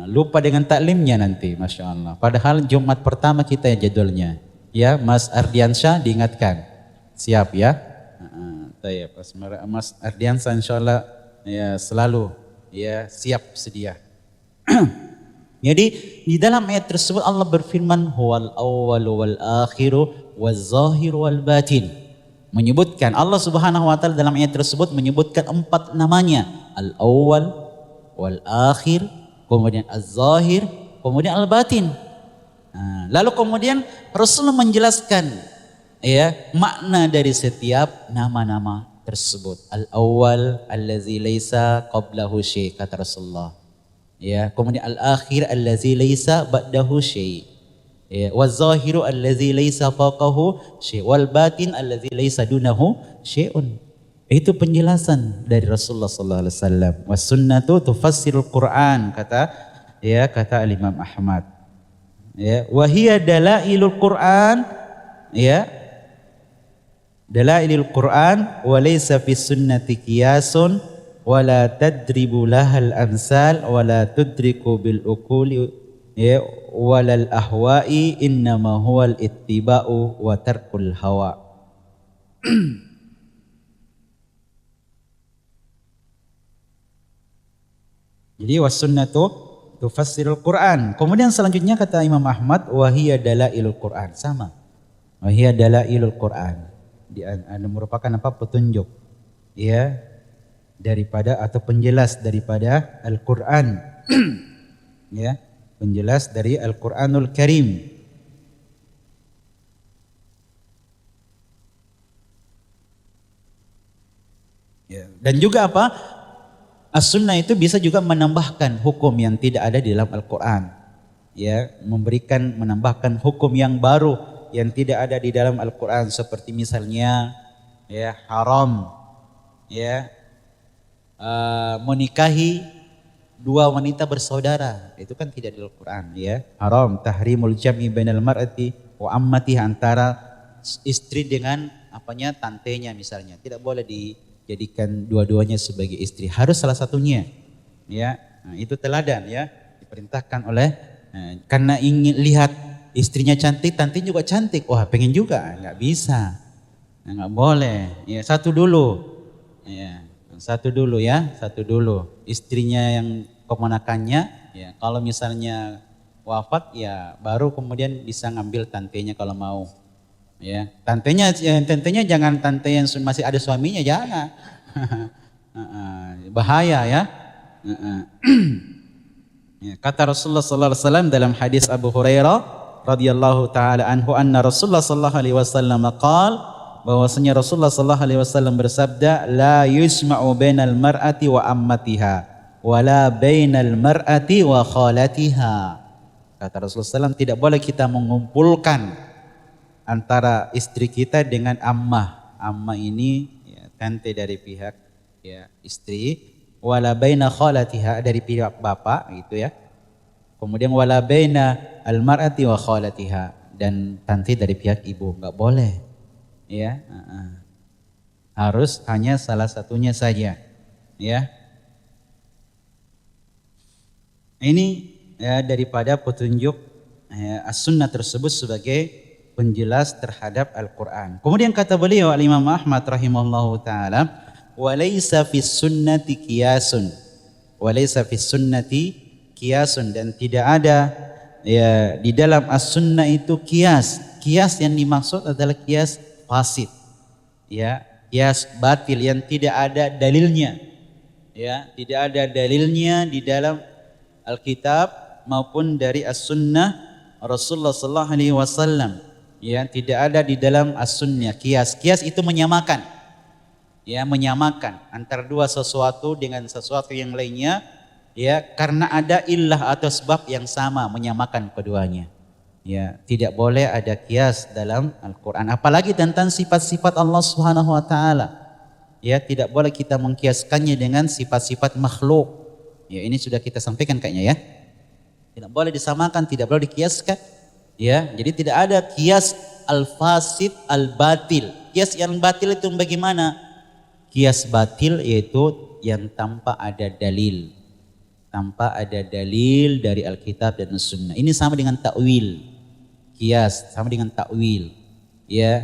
Lupa dengan taklimnya nanti, Masya Allah. Padahal Jumat pertama kita ya jadwalnya. Ya, Mas Ardiansyah diingatkan. Siap ya. Mas Ardiansyah insya Allah ya selalu ya siap sedia. Jadi di dalam ayat tersebut Allah berfirman huwal awwalu wal akhiru waz zahiru wal batin. Menyebutkan Allah Subhanahu wa taala dalam ayat tersebut menyebutkan 4 namanya, al awwal wal akhir, kemudian az-zahir, kemudian al-batin. Lalu kemudian Rasulullah menjelaskan ya makna dari setiap nama-nama tersebut. Al-awwal allazi laisa qablahu syai, kata Rasulullah. Ya, kemudian al-akhir allazi laisa ba'dahu syai. Ya, waz-zahiru allazi laisa fawqahu syai, wal batin allazi laisa dunahu syai'un. Itu penjelasan dari Rasulullah sallallahu alaihi wasallam. Was sunnatu tufassirul Quran, kata Imam Ahmad. Ya, wa hiya dalailul Quran, ya. Dalailul Quran wa laysa fis sunnati qiyasun wa la tadribu lahal amsal wa la tudriku bil uquli ya walal ahwa'i innama huwal ittiba'u wa tarkul hawa. Jadi was sunnatu tufassirul Quran. Kemudian selanjutnya kata Imam Ahmad wa hiya dalailul Quran, sama. Wa hiya dalailul Quran. Merupakan apa? Petunjuk ya daripada atau penjelas daripada Al-Quran. Ya, penjelas dari Al-Quranul Karim. Ya, dan juga apa? As-Sunnah itu bisa juga menambahkan hukum yang tidak ada di dalam Al-Quran. Ya, menambahkan hukum yang baru yang tidak ada di dalam Al-Quran, seperti misalnya ya haram ya menikahi 2 wanita bersaudara, itu kan tidak di Al-Quran ya. Haram tahrimul jam'i bainal mar'ati wa ammatiha, antara istri dengan tantenya misalnya, tidak boleh dijadikan dua-duanya sebagai istri, harus salah satunya ya. Nah, itu teladan ya, diperintahkan oleh karena ingin lihat istrinya cantik, tantenya juga cantik. Wah, pengen juga, nggak bisa, nggak boleh. Ya, satu dulu ya. Istrinya yang keponakannya, ya kalau misalnya wafat, ya baru kemudian bisa ngambil tantenya kalau mau. Ya, tantenya jangan tante yang masih ada suaminya, jangan. Bahaya ya. Kata Rasulullah sallallahu alaihi wasallam dalam hadis Abu Hurairah radhiyallahu taala anhu, anna Rasulullah sallallahu alaihi wasallam qaal, bahwasanya Rasulullah sallallahu alaihi wasallam bersabda, la yusma'u bainal mar'ati wa ammatiha wala bainal mar'ati wa khalatiha. Kata Rasulullah SAW, tidak boleh kita mengumpulkan antara istri kita dengan ammah. Ammah ini ya, tante dari pihak ya istri, wala baina khalatiha, dari pihak bapak gitu ya. Kemudian wala baina al-mar'ati wa khalatiha, dan tante dari pihak ibu, enggak boleh. Ya. Harus hanya salah satunya saja. Ya. Ini ya, daripada petunjuk as-sunnah tersebut sebagai penjelas terhadap Al-Qur'an. Kemudian kata beliau Al-Imam Ahmad rahimahullahu taala, wa laisa fis sunnati qiyasun walaysa fis sunnati qiyasun, dan tidak ada ya di dalam as-sunnah itu kias. Kias yang dimaksud adalah kias fasid, ya, kias batil yang tidak ada dalilnya, ya, tidak ada dalilnya di dalam Alkitab maupun dari as-sunnah Rasulullah sallallahu alaihi wasallam, ya, tidak ada di dalam as-sunnah kias. Kias itu menyamakan, ya, menyamakan antara dua sesuatu dengan sesuatu yang lainnya, ya, karena ada illah atau sebab yang sama, menyamakan keduanya. Ya, tidak boleh ada kias dalam Al-Quran, apalagi tentang sifat-sifat Allah Subhanahu wa taala. Ya, tidak boleh kita mengkiaskannya dengan sifat-sifat makhluk. Ya, ini sudah kita sampaikan kayaknya ya. Tidak boleh disamakan, tidak boleh dikiaskan. Ya, jadi tidak ada kias al-fasid al-batil. Kias yang batil itu bagaimana? Kias batil yaitu yang tanpa ada dalil. Tanpa ada dalil dari Alkitab dan Sunnah. Ini sama dengan takwil. Kias sama dengan takwil, ya,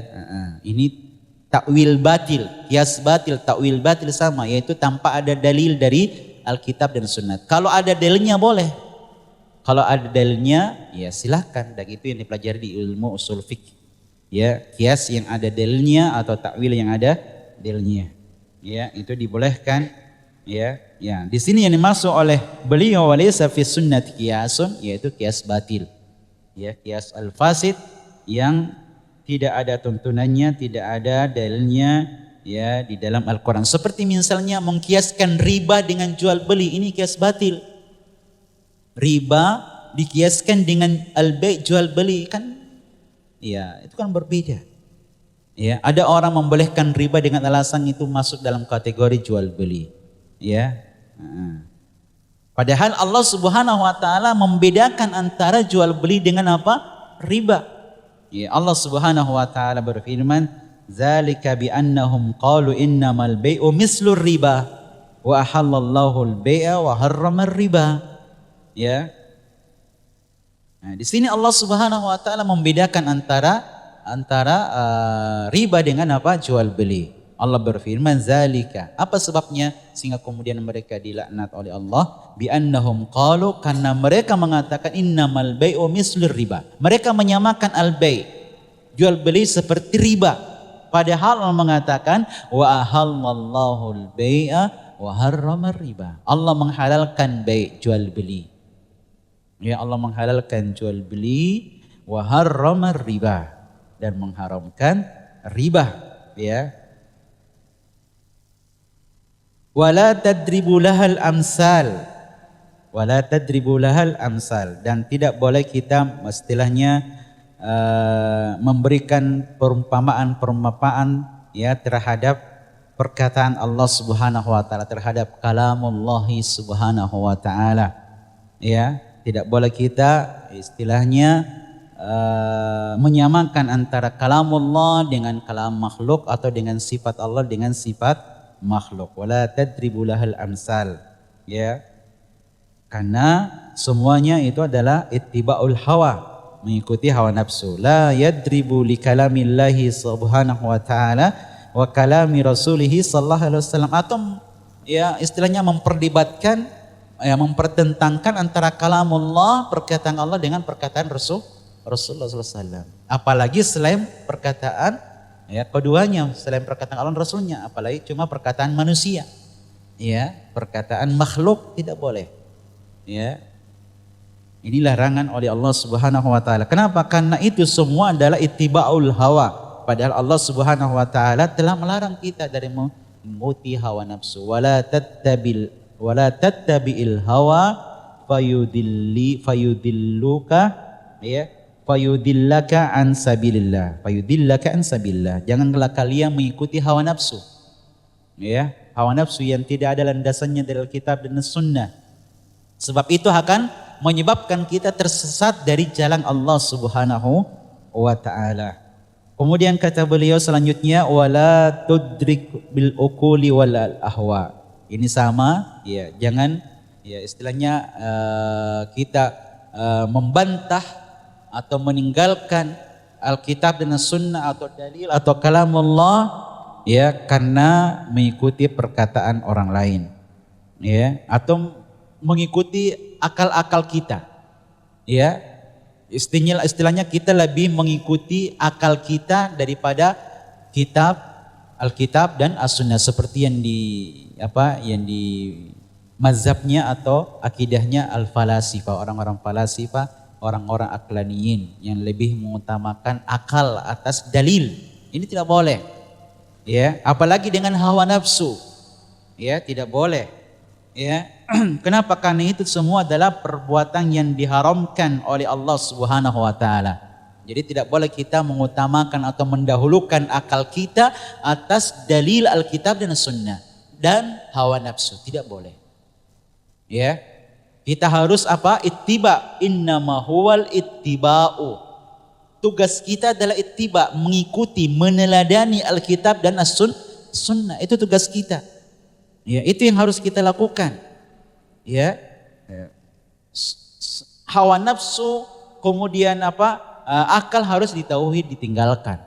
ini takwil batil, kias batil, takwil batil sama, yaitu tanpa ada dalil dari Alkitab dan Sunnah. Kalau ada dalilnya boleh, kalau ada dalilnya ya silahkan, dan itu yang dipelajari di ilmu usul fiqh, ya, kias yang ada dalilnya atau takwil yang ada dalilnya, ya, itu dibolehkan, ya, ya. Di sini yang dimaksud oleh beliau walaysa fi sunnati qiyasun, yaitu kias batil. Ya, kias al-fasid yang tidak ada tuntunannya, tidak ada dalilnya, ya, di dalam Al-Quran. Seperti misalnya mengkiaskan riba dengan jual beli, ini kias batil. Riba dikiaskan dengan al-bai' jual beli, kan, ya, itu kan berbeda. Ya, ada orang membolehkan riba dengan alasan itu masuk dalam kategori jual beli, ya. Padahal Allah Subhanahu wa taala membedakan antara jual beli dengan apa? Riba. Ya, Allah Subhanahu wa taala berfirman, "Dzalika bi annahum qalu innamal bai'u mislur riba wa ahallallahu al-bai'a wa harrama riba." Ya. Nah, di sini Allah Subhanahu wa taala membedakan antara riba dengan apa? Jual beli. Allah berfirman zalika. Apa sebabnya sehingga kemudian mereka dilaknat oleh Allah? Bi annahum qalu, karena mereka mengatakan innamal bai'u mislur riba. Mereka menyamakan al-bai', jual beli seperti riba. Padahal Allah mengatakan wa ahallallahu al-bai'a wa harrama riba. Allah menghalalkan bai', jual beli. Ya, Allah menghalalkan jual beli, wa harrama riba, dan mengharamkan riba, ya. Wala tadribu lahal amsal, wala tadribu lahal amsal, dan tidak boleh kita istilahnya memberikan perumpamaan ya terhadap perkataan Allah Subhanahu wa taala, terhadap kalamullah Subhanahu wa taala, ya. Tidak boleh kita istilahnya menyamakan antara kalamullah dengan kalam makhluk atau dengan sifat Allah dengan sifat makhluk. Wala tadribu lahal amsal, ya, karena semuanya itu adalah ittiba'ul hawa, mengikuti hawa nafsu. La yadribu li kalamillahi subhanahu wa ta'ala wa kalami rasulihi sallallahu alaihi wasallam, atau ya istilahnya memperdebatkan, ya, mempertentangkan antara kalamullah, perkataan Allah, dengan perkataan Rasulullah sallallahu alaihi wasallam. Apalagi selain perkataan, ya, keduanya, selain perkataan Allah dan Rasulnya, apalagi cuma perkataan manusia, ya, perkataan makhluk tidak boleh, ya. Ini larangan oleh Allah Subhanahu wa taala. Kenapa? Karena itu semua adalah ittiba'ul hawa. Padahal Allah Subhanahu wa taala telah melarang kita dari mengikuti hawa nafsu. Wala tattabi'il hawa fayudilluka, ya, fayudillaka an sabilillah, fayudillaka an sabilillah. Janganlah kalian mengikuti hawa nafsu, ya, hawa nafsu yang tidak ada landasannya dari Alkitab dan Sunnah. Sebab itu akan menyebabkan kita tersesat dari jalan Allah Subhanahu wa taala. Kemudian kata beliau selanjutnya, wala tudrik bil uquli wal ahwa. Ini sama, ya, jangan, ya, istilahnya kita membantah atau meninggalkan Alkitab dan Sunnah atau dalil atau kalamullah, ya, karena mengikuti perkataan orang lain, ya, atau mengikuti akal-akal kita. Ya, istilahnya kita lebih mengikuti akal kita daripada Alkitab dan As-Sunnah, seperti yang di mazhabnya atau akidahnya al-falasifah, orang-orang falasifah, orang-orang aklaniyin yang lebih mengutamakan akal atas dalil. Ini tidak boleh. Ya, apalagi dengan hawa nafsu. Ya, tidak boleh. Ya. Kenapa? Karena itu semua adalah perbuatan yang diharamkan oleh Allah Subhanahu wa taala. Jadi tidak boleh kita mengutamakan atau mendahulukan akal kita atas dalil Alkitab dan Sunnah dan hawa nafsu, tidak boleh. Ya. Kita harus apa? Ittiba, innama huwal ittiba'u. Tugas kita adalah ittiba, mengikuti, meneladani Alkitab dan As-Sunnah. Itu tugas kita. Ya, itu yang harus kita lakukan. Ya. Hawa nafsu, kemudian akal harus ditinggalkan.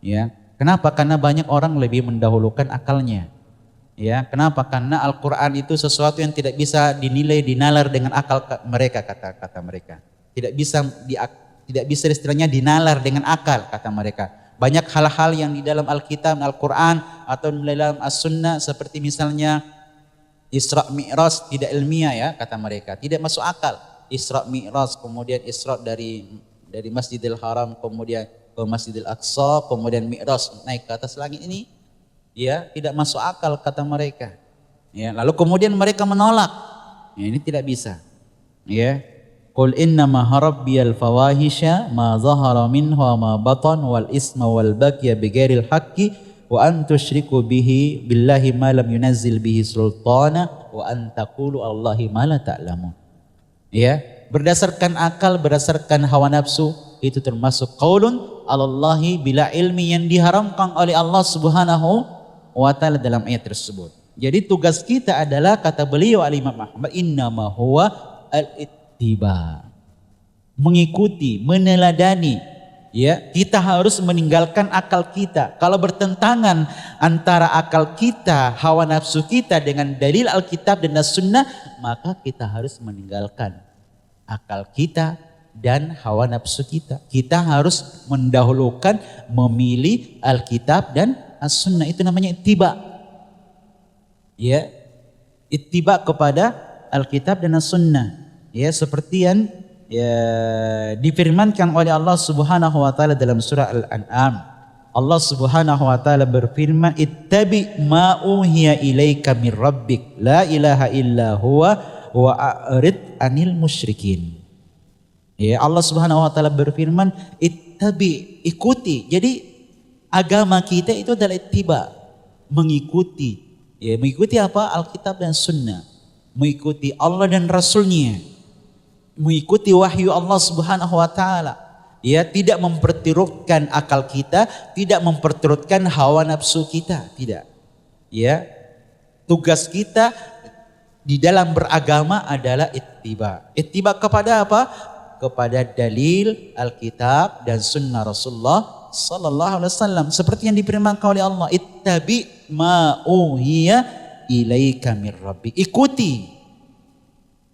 Ya. Kenapa? Karena banyak orang lebih mendahulukan akalnya. Ya, kenapa? Karena Al-Qur'an itu sesuatu yang tidak bisa dinalar dengan akal mereka, kata mereka. Tidak bisa istilahnya dinalar dengan akal, kata mereka. Banyak hal-hal yang di dalam Alkitab, Al-Qur'an atau di dalam As-Sunnah, seperti misalnya Isra Mi'raj tidak ilmiah, ya, kata mereka. Tidak masuk akal. Isra Mi'raj, kemudian Isra dari Masjidil Haram kemudian ke Masjidil Aqsa, kemudian Mi'raj naik ke atas langit, ini ya tidak masuk akal, kata mereka. Ya, lalu kemudian mereka menolak. Ya, ini tidak bisa. Ya. Qul innama harabbiyal fawahisha ma zahara minha ma batan wal isma wal bagya bighairil haqqi wa an tusyriku billahi ma lam yunazzil bihi sultana wa an taqulu Allahi ma la ta'lamun. Ya, berdasarkan akal, berdasarkan hawa nafsu, itu termasuk qaulun 'alallahi bila ilmi yang diharamkan oleh Allah Subhanahu wa taala dalam ayat tersebut. Jadi tugas kita adalah, kata beliau Al-Imam Ahmad, innama huwa al-ittiba. Mengikuti, meneladani. Ya, kita harus meninggalkan akal kita. Kalau bertentangan antara akal kita, hawa nafsu kita dengan dalil Alkitab dan As-Sunnah, maka kita harus meninggalkan akal kita dan hawa nafsu kita. Kita harus mendahulukan, memilih Alkitab dan As-Sunnah. Itu namanya ittiba. Ya, ittiba kepada Alkitab dan As-Sunnah. Ya, seperti yang difirmankan oleh Allah Subhanahu wa taala dalam surah Al-An'am. Allah Subhanahu wa taala berfirman, "Ittabi ma uhiya ilaika mir rabbik, la ilaha illa huwa wa a'rid 'anil musyrikin." Ya, Allah Subhanahu wa taala berfirman, "Ittabi", ikuti. Jadi agama kita itu adalah ittiba, mengikuti. Ya, mengikuti apa? Alkitab dan Sunnah. Mengikuti Allah dan Rasulnya. Mengikuti wahyu Allah Subhanahu wa taala. Ya, tidak memperturutkan akal kita, tidak memperturutkan hawa nafsu kita, tidak. Ya. Tugas kita di dalam beragama adalah ittiba. Ittiba kepada apa? Kepada dalil Alkitab dan Sunnah Rasulullah sallallahu alaihi wasallam, seperti yang difirmankan oleh Allah, ittabi ma uhiya ilaika mir rabbik. Ikuti.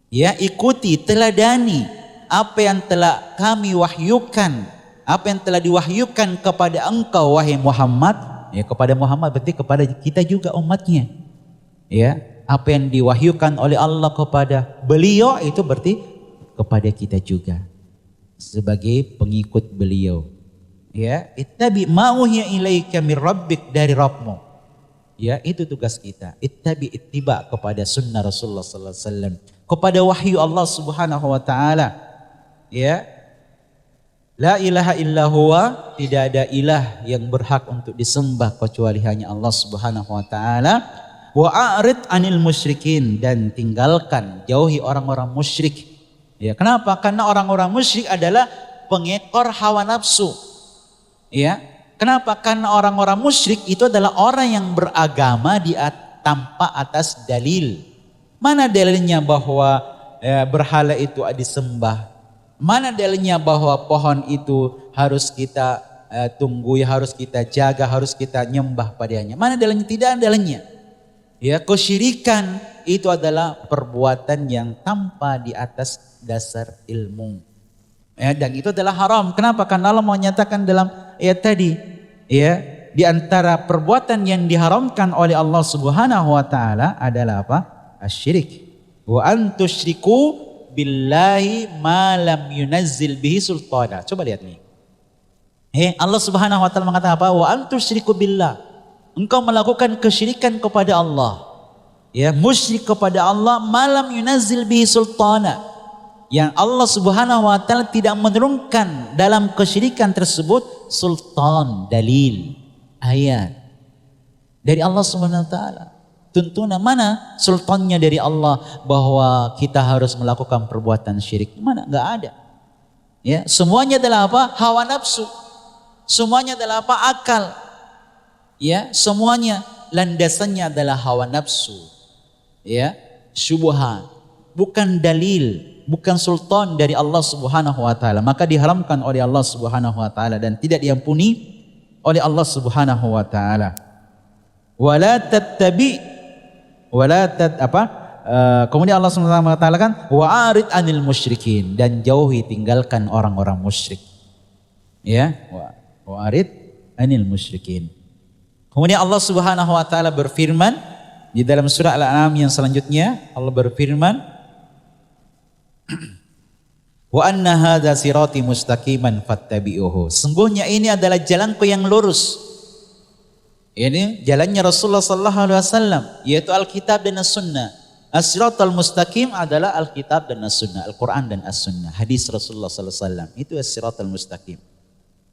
Ya, ikuti, teladani apa yang telah kami wahyukan, apa yang telah diwahyukan kepada engkau wahai Muhammad. Ya, kepada Muhammad berarti kepada kita juga umatnya. Ya, apa yang diwahyukan oleh Allah kepada beliau itu berarti kepada kita juga sebagai pengikut beliau. Ya, ittabi ma uhiya ilaika mir rabbik, dari Rabbmu. Ya, itu tugas kita. Ittabi, ittiba kepada sunnah Rasulullah sallallahu alaihi wasallam, kepada wahyu Allah Subhanahu wa taala. Ya. La ilaha illa huwa, tidak ada ilah yang berhak untuk disembah kecuali hanya Allah Subhanahu wa taala. Wa a'rid 'anil musyrikin, dan tinggalkan, jauhi orang-orang musyrik. Ya, kenapa? Karena orang-orang musyrik adalah pengekor hawa nafsu. Ya. Kenapa? Karena orang-orang musyrik itu adalah orang yang beragama tanpa atas dalil. Mana dalilnya bahwa berhala itu disembah? Mana dalilnya bahwa pohon itu harus kita tunggui, harus kita jaga, harus kita nyembah padanya? Mana dalilnya? Tidak ada dalilnya. Ya, kesyirikan itu adalah perbuatan yang tanpa di atas dasar ilmu. Ya, dan itu adalah haram. Kenapa? Karena Allah menyatakan dalam ayat tadi, ya, di antara perbuatan yang diharamkan oleh Allah Subhanahu wa taala adalah apa? Asyirik. Wa an tusyriku billahi ma lam yunazzil bihi sultana. Coba lihat nih. Allah Subhanahu wa taala mengatakan apa? Wa an tusyriku billah. Engkau melakukan kesyirikan kepada Allah. Ya, musyrik kepada Allah malam yunazzil bihi sultana. Yang Allah Subhanahu wa taala tidak menurunkan dalam kesyirikan tersebut sultan, dalil, ayat dari Allah Subhanahu wa taala. Tuntunan mana sultannya dari Allah bahwa kita harus melakukan perbuatan syirik? Mana? Enggak ada. Ya, semuanya adalah apa? Hawa nafsu. Semuanya adalah apa? Akal. Ya, semuanya landasannya adalah hawa nafsu. Ya, syubhat. Bukan dalil, bukan sultan dari Allah Subhanahu wa taala. Maka diharamkan oleh Allah Subhanahu wa taala dan tidak diampuni oleh Allah Subhanahu wa taala. Wala tattabi kemudian Allah SWT mengatakan wa'arid anil musyrikin, dan jauhi, tinggalkan orang-orang musyrik. Ya, wa'arid anil musyrikin. Kemudian Allah Subhanahu wa taala berfirman di dalam surah Al-An'am yang selanjutnya, Allah berfirman wa anna hadza sirati mustaqiman fattabi'uhu. Sungguhnya ini adalah jalanku yang lurus. Ini jalannya Rasulullah sallallahu alaihi wasallam, yaitu Alkitab dan As-Sunnah. As-siratal mustaqim adalah Alkitab dan As-Sunnah, Al-Quran dan As-Sunnah, hadis Rasulullah sallallahu alaihi wasallam. Itu as-siratal mustaqim.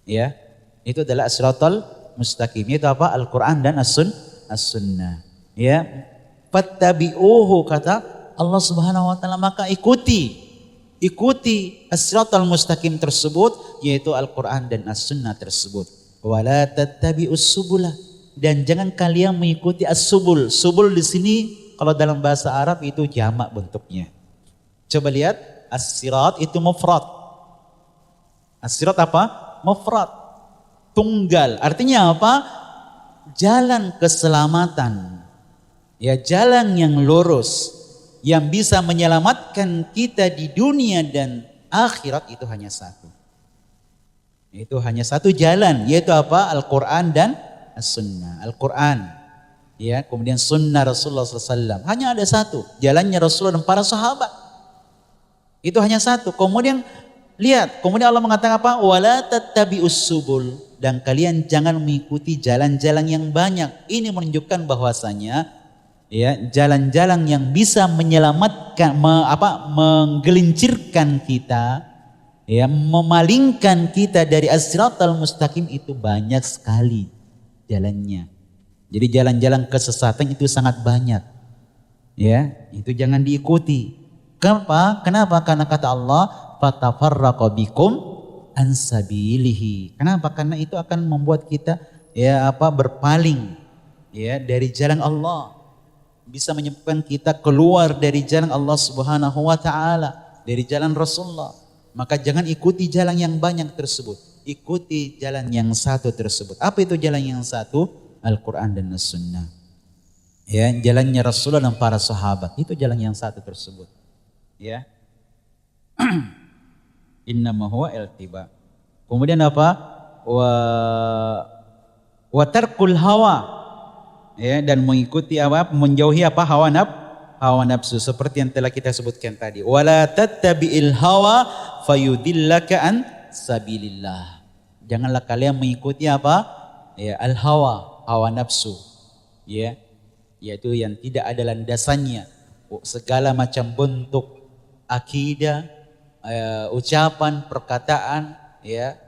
Ya, itu adalah as-siratal mustaqim. Itu apa? Al-Quran dan As-Sunnah. Ya, fattabi'uhu kata Allah Subhanahu wa taala, maka ikuti as-siratal mustaqim tersebut, yaitu Al-Quran dan As-Sunnah tersebut. Wala tattabi'us subulah, dan jangan kalian mengikuti as-subul. Subul di sini kalau dalam bahasa Arab itu jamak bentuknya. Coba lihat, as-sirat itu mufrad. As-sirat apa? Mufrad. Tunggal. Artinya apa? Jalan keselamatan. Ya, jalan yang lurus yang bisa menyelamatkan kita di dunia dan akhirat itu hanya satu. Itu hanya satu jalan, yaitu apa? Al-Quran dan As-Sunnah. Al-Quran, ya, kemudian Sunnah Rasulullah SAW. Hanya ada satu, jalannya Rasulullah dan para sahabat. Itu hanya satu. Kemudian lihat, kemudian Allah mengatakan apa? Wala tattabi'us subul, dan kalian jangan mengikuti jalan-jalan yang banyak. Ini menunjukkan bahwasanya, ya, jalan-jalan yang bisa menyelamatkan, menggelincirkan kita, ya, memalingkan kita dari as-siratal mustaqim itu banyak sekali jalannya. Jadi jalan-jalan kesesatan itu sangat banyak. Ya, itu jangan diikuti. Kenapa? Karena kata Allah, fatafarraqa bikum an sabilihi. Kenapa? Karena itu akan membuat kita berpaling, ya, dari jalan Allah. Bisa menyebabkan kita keluar dari jalan Allah Subhanahu wa taala, dari jalan Rasulullah. Maka jangan ikuti jalan yang banyak tersebut. Ikuti jalan yang satu tersebut. Apa itu jalan yang satu? Al-Quran dan As-Sunnah. Ya, jalannya Rasulullah dan para sahabat. Itu jalan yang satu tersebut. Ya. Innama huwa iltiba. Kemudian apa? Wa tarkul hawa. Ya, dan mengikuti apa? Menjauhi apa? Hawa nafsu, seperti yang telah kita sebutkan tadi. Wala tattabi'il hawa fayudillaka an sabilillah. Janganlah kalian mengikuti apa? Ya, hawa nafsu. Ya, yaitu yang tidak ada landasannya. Segala macam bentuk akidah, ucapan, perkataan, ya,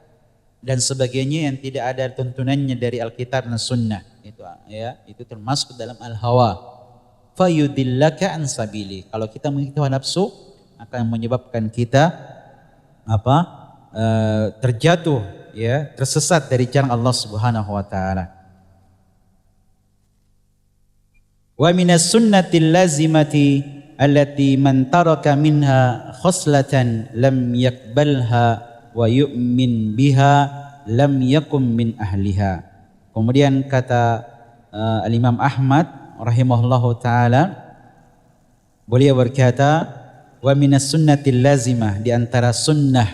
dan sebagainya yang tidak ada tuntunannya dari Alkitab dan Sunnah. Itu, ya, itu termasuk dalam al-hawa. Fayudillaka an sabili. Kalau kita mengikuti hawa nafsu akan menyebabkan kita terjatuh, ya, tersesat dari jalan Allah Subhanahu wa taala. Wa minas sunnatil lazimati allati man taraka minha khoslatan lam yakbalha wa yu'min biha lam yakum min ahliha. Kemudian kata Al-Imam Ahmad, rahimahullahu taala beliau berkata, wa minas sunnatil lazimah, di antara sunnah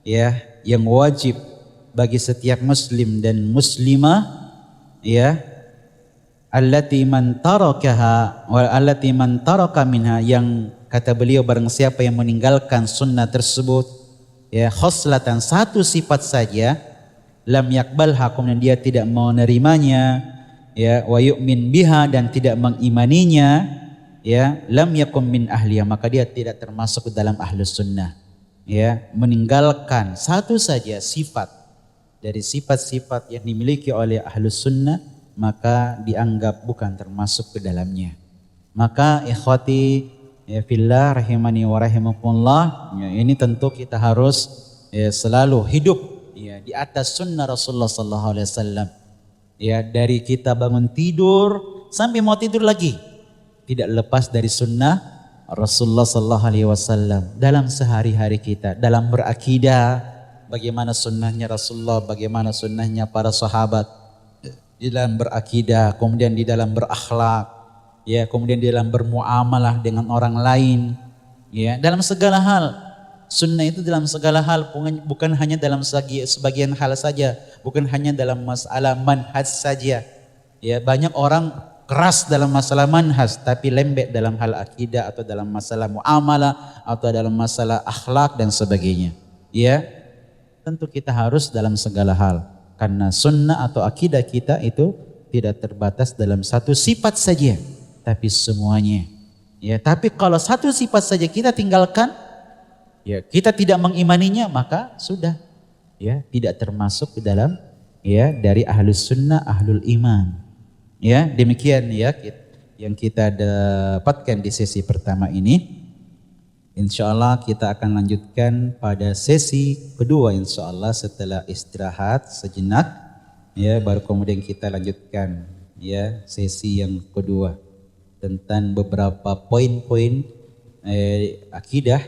ya yang wajib bagi setiap muslim dan muslimah ya, allati man tarakaha wa allati man taraka minha, yang kata beliau barang siapa yang meninggalkan sunnah tersebut ya, khoslatan, satu sifat saja, lam yakbalha, kemudian dia tidak menerimanya ya, wa yu'min biha, dan tidak mengimaninya ya, lam yakum min ahliya, maka dia tidak termasuk ke dalam ahlus sunnah ya. Meninggalkan satu saja sifat dari sifat-sifat yang dimiliki oleh ahlus sunnah, maka dianggap bukan termasuk ke dalamnya. Maka ikhwati ya fillah rahimani wa rahimakumullah, ya, ini tentu kita harus ya selalu hidup ya di atas sunnah Rasulullah sallallahu alaihi wasallam. Ya, dari kita bangun tidur sampai mau tidur lagi tidak lepas dari sunnah Rasulullah sallallahu alaihi wasallam. Dalam sehari-hari kita, dalam berakidah, bagaimana sunnahnya Rasulullah, bagaimana sunnahnya para sahabat di dalam berakidah, kemudian di dalam berakhlak, ya, kemudian di dalam bermuamalah dengan orang lain, ya, dalam segala hal. Sunnah itu dalam segala hal, bukan hanya dalam sebagian hal saja, bukan hanya dalam masalah manhaj saja. Ya, banyak orang keras dalam masalah manhaj tapi lembek dalam hal akidah atau dalam masalah muamalah atau dalam masalah akhlak dan sebagainya. Ya, tentu kita harus dalam segala hal, karena sunnah atau akidah kita itu tidak terbatas dalam satu sifat saja, tapi semuanya. Ya, tapi kalau satu sifat saja kita tinggalkan, ya, kita tidak mengimaninya, maka sudah ya tidak termasuk ke dalam ya dari ahlus sunnah, ahlul iman. Ya, demikian ya yang kita dapatkan di sesi pertama ini. Insyaallah kita akan lanjutkan pada sesi kedua insyaallah setelah istirahat sejenak ya, baru kemudian kita lanjutkan ya sesi yang kedua tentang beberapa poin-poin akidah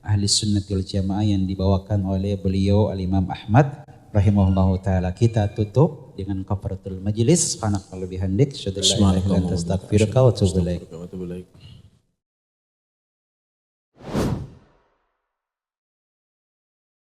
ahli sunnati wal jamaah yang dibawakan oleh beliau al-Imam Ahmad rahimahullahu taala. Kita tutup dengan kafaratul majlis. Subhanallahi wa bihamdihi, asyhadu an la ilaha illa anta astaghfiruka wa atubu ilaik.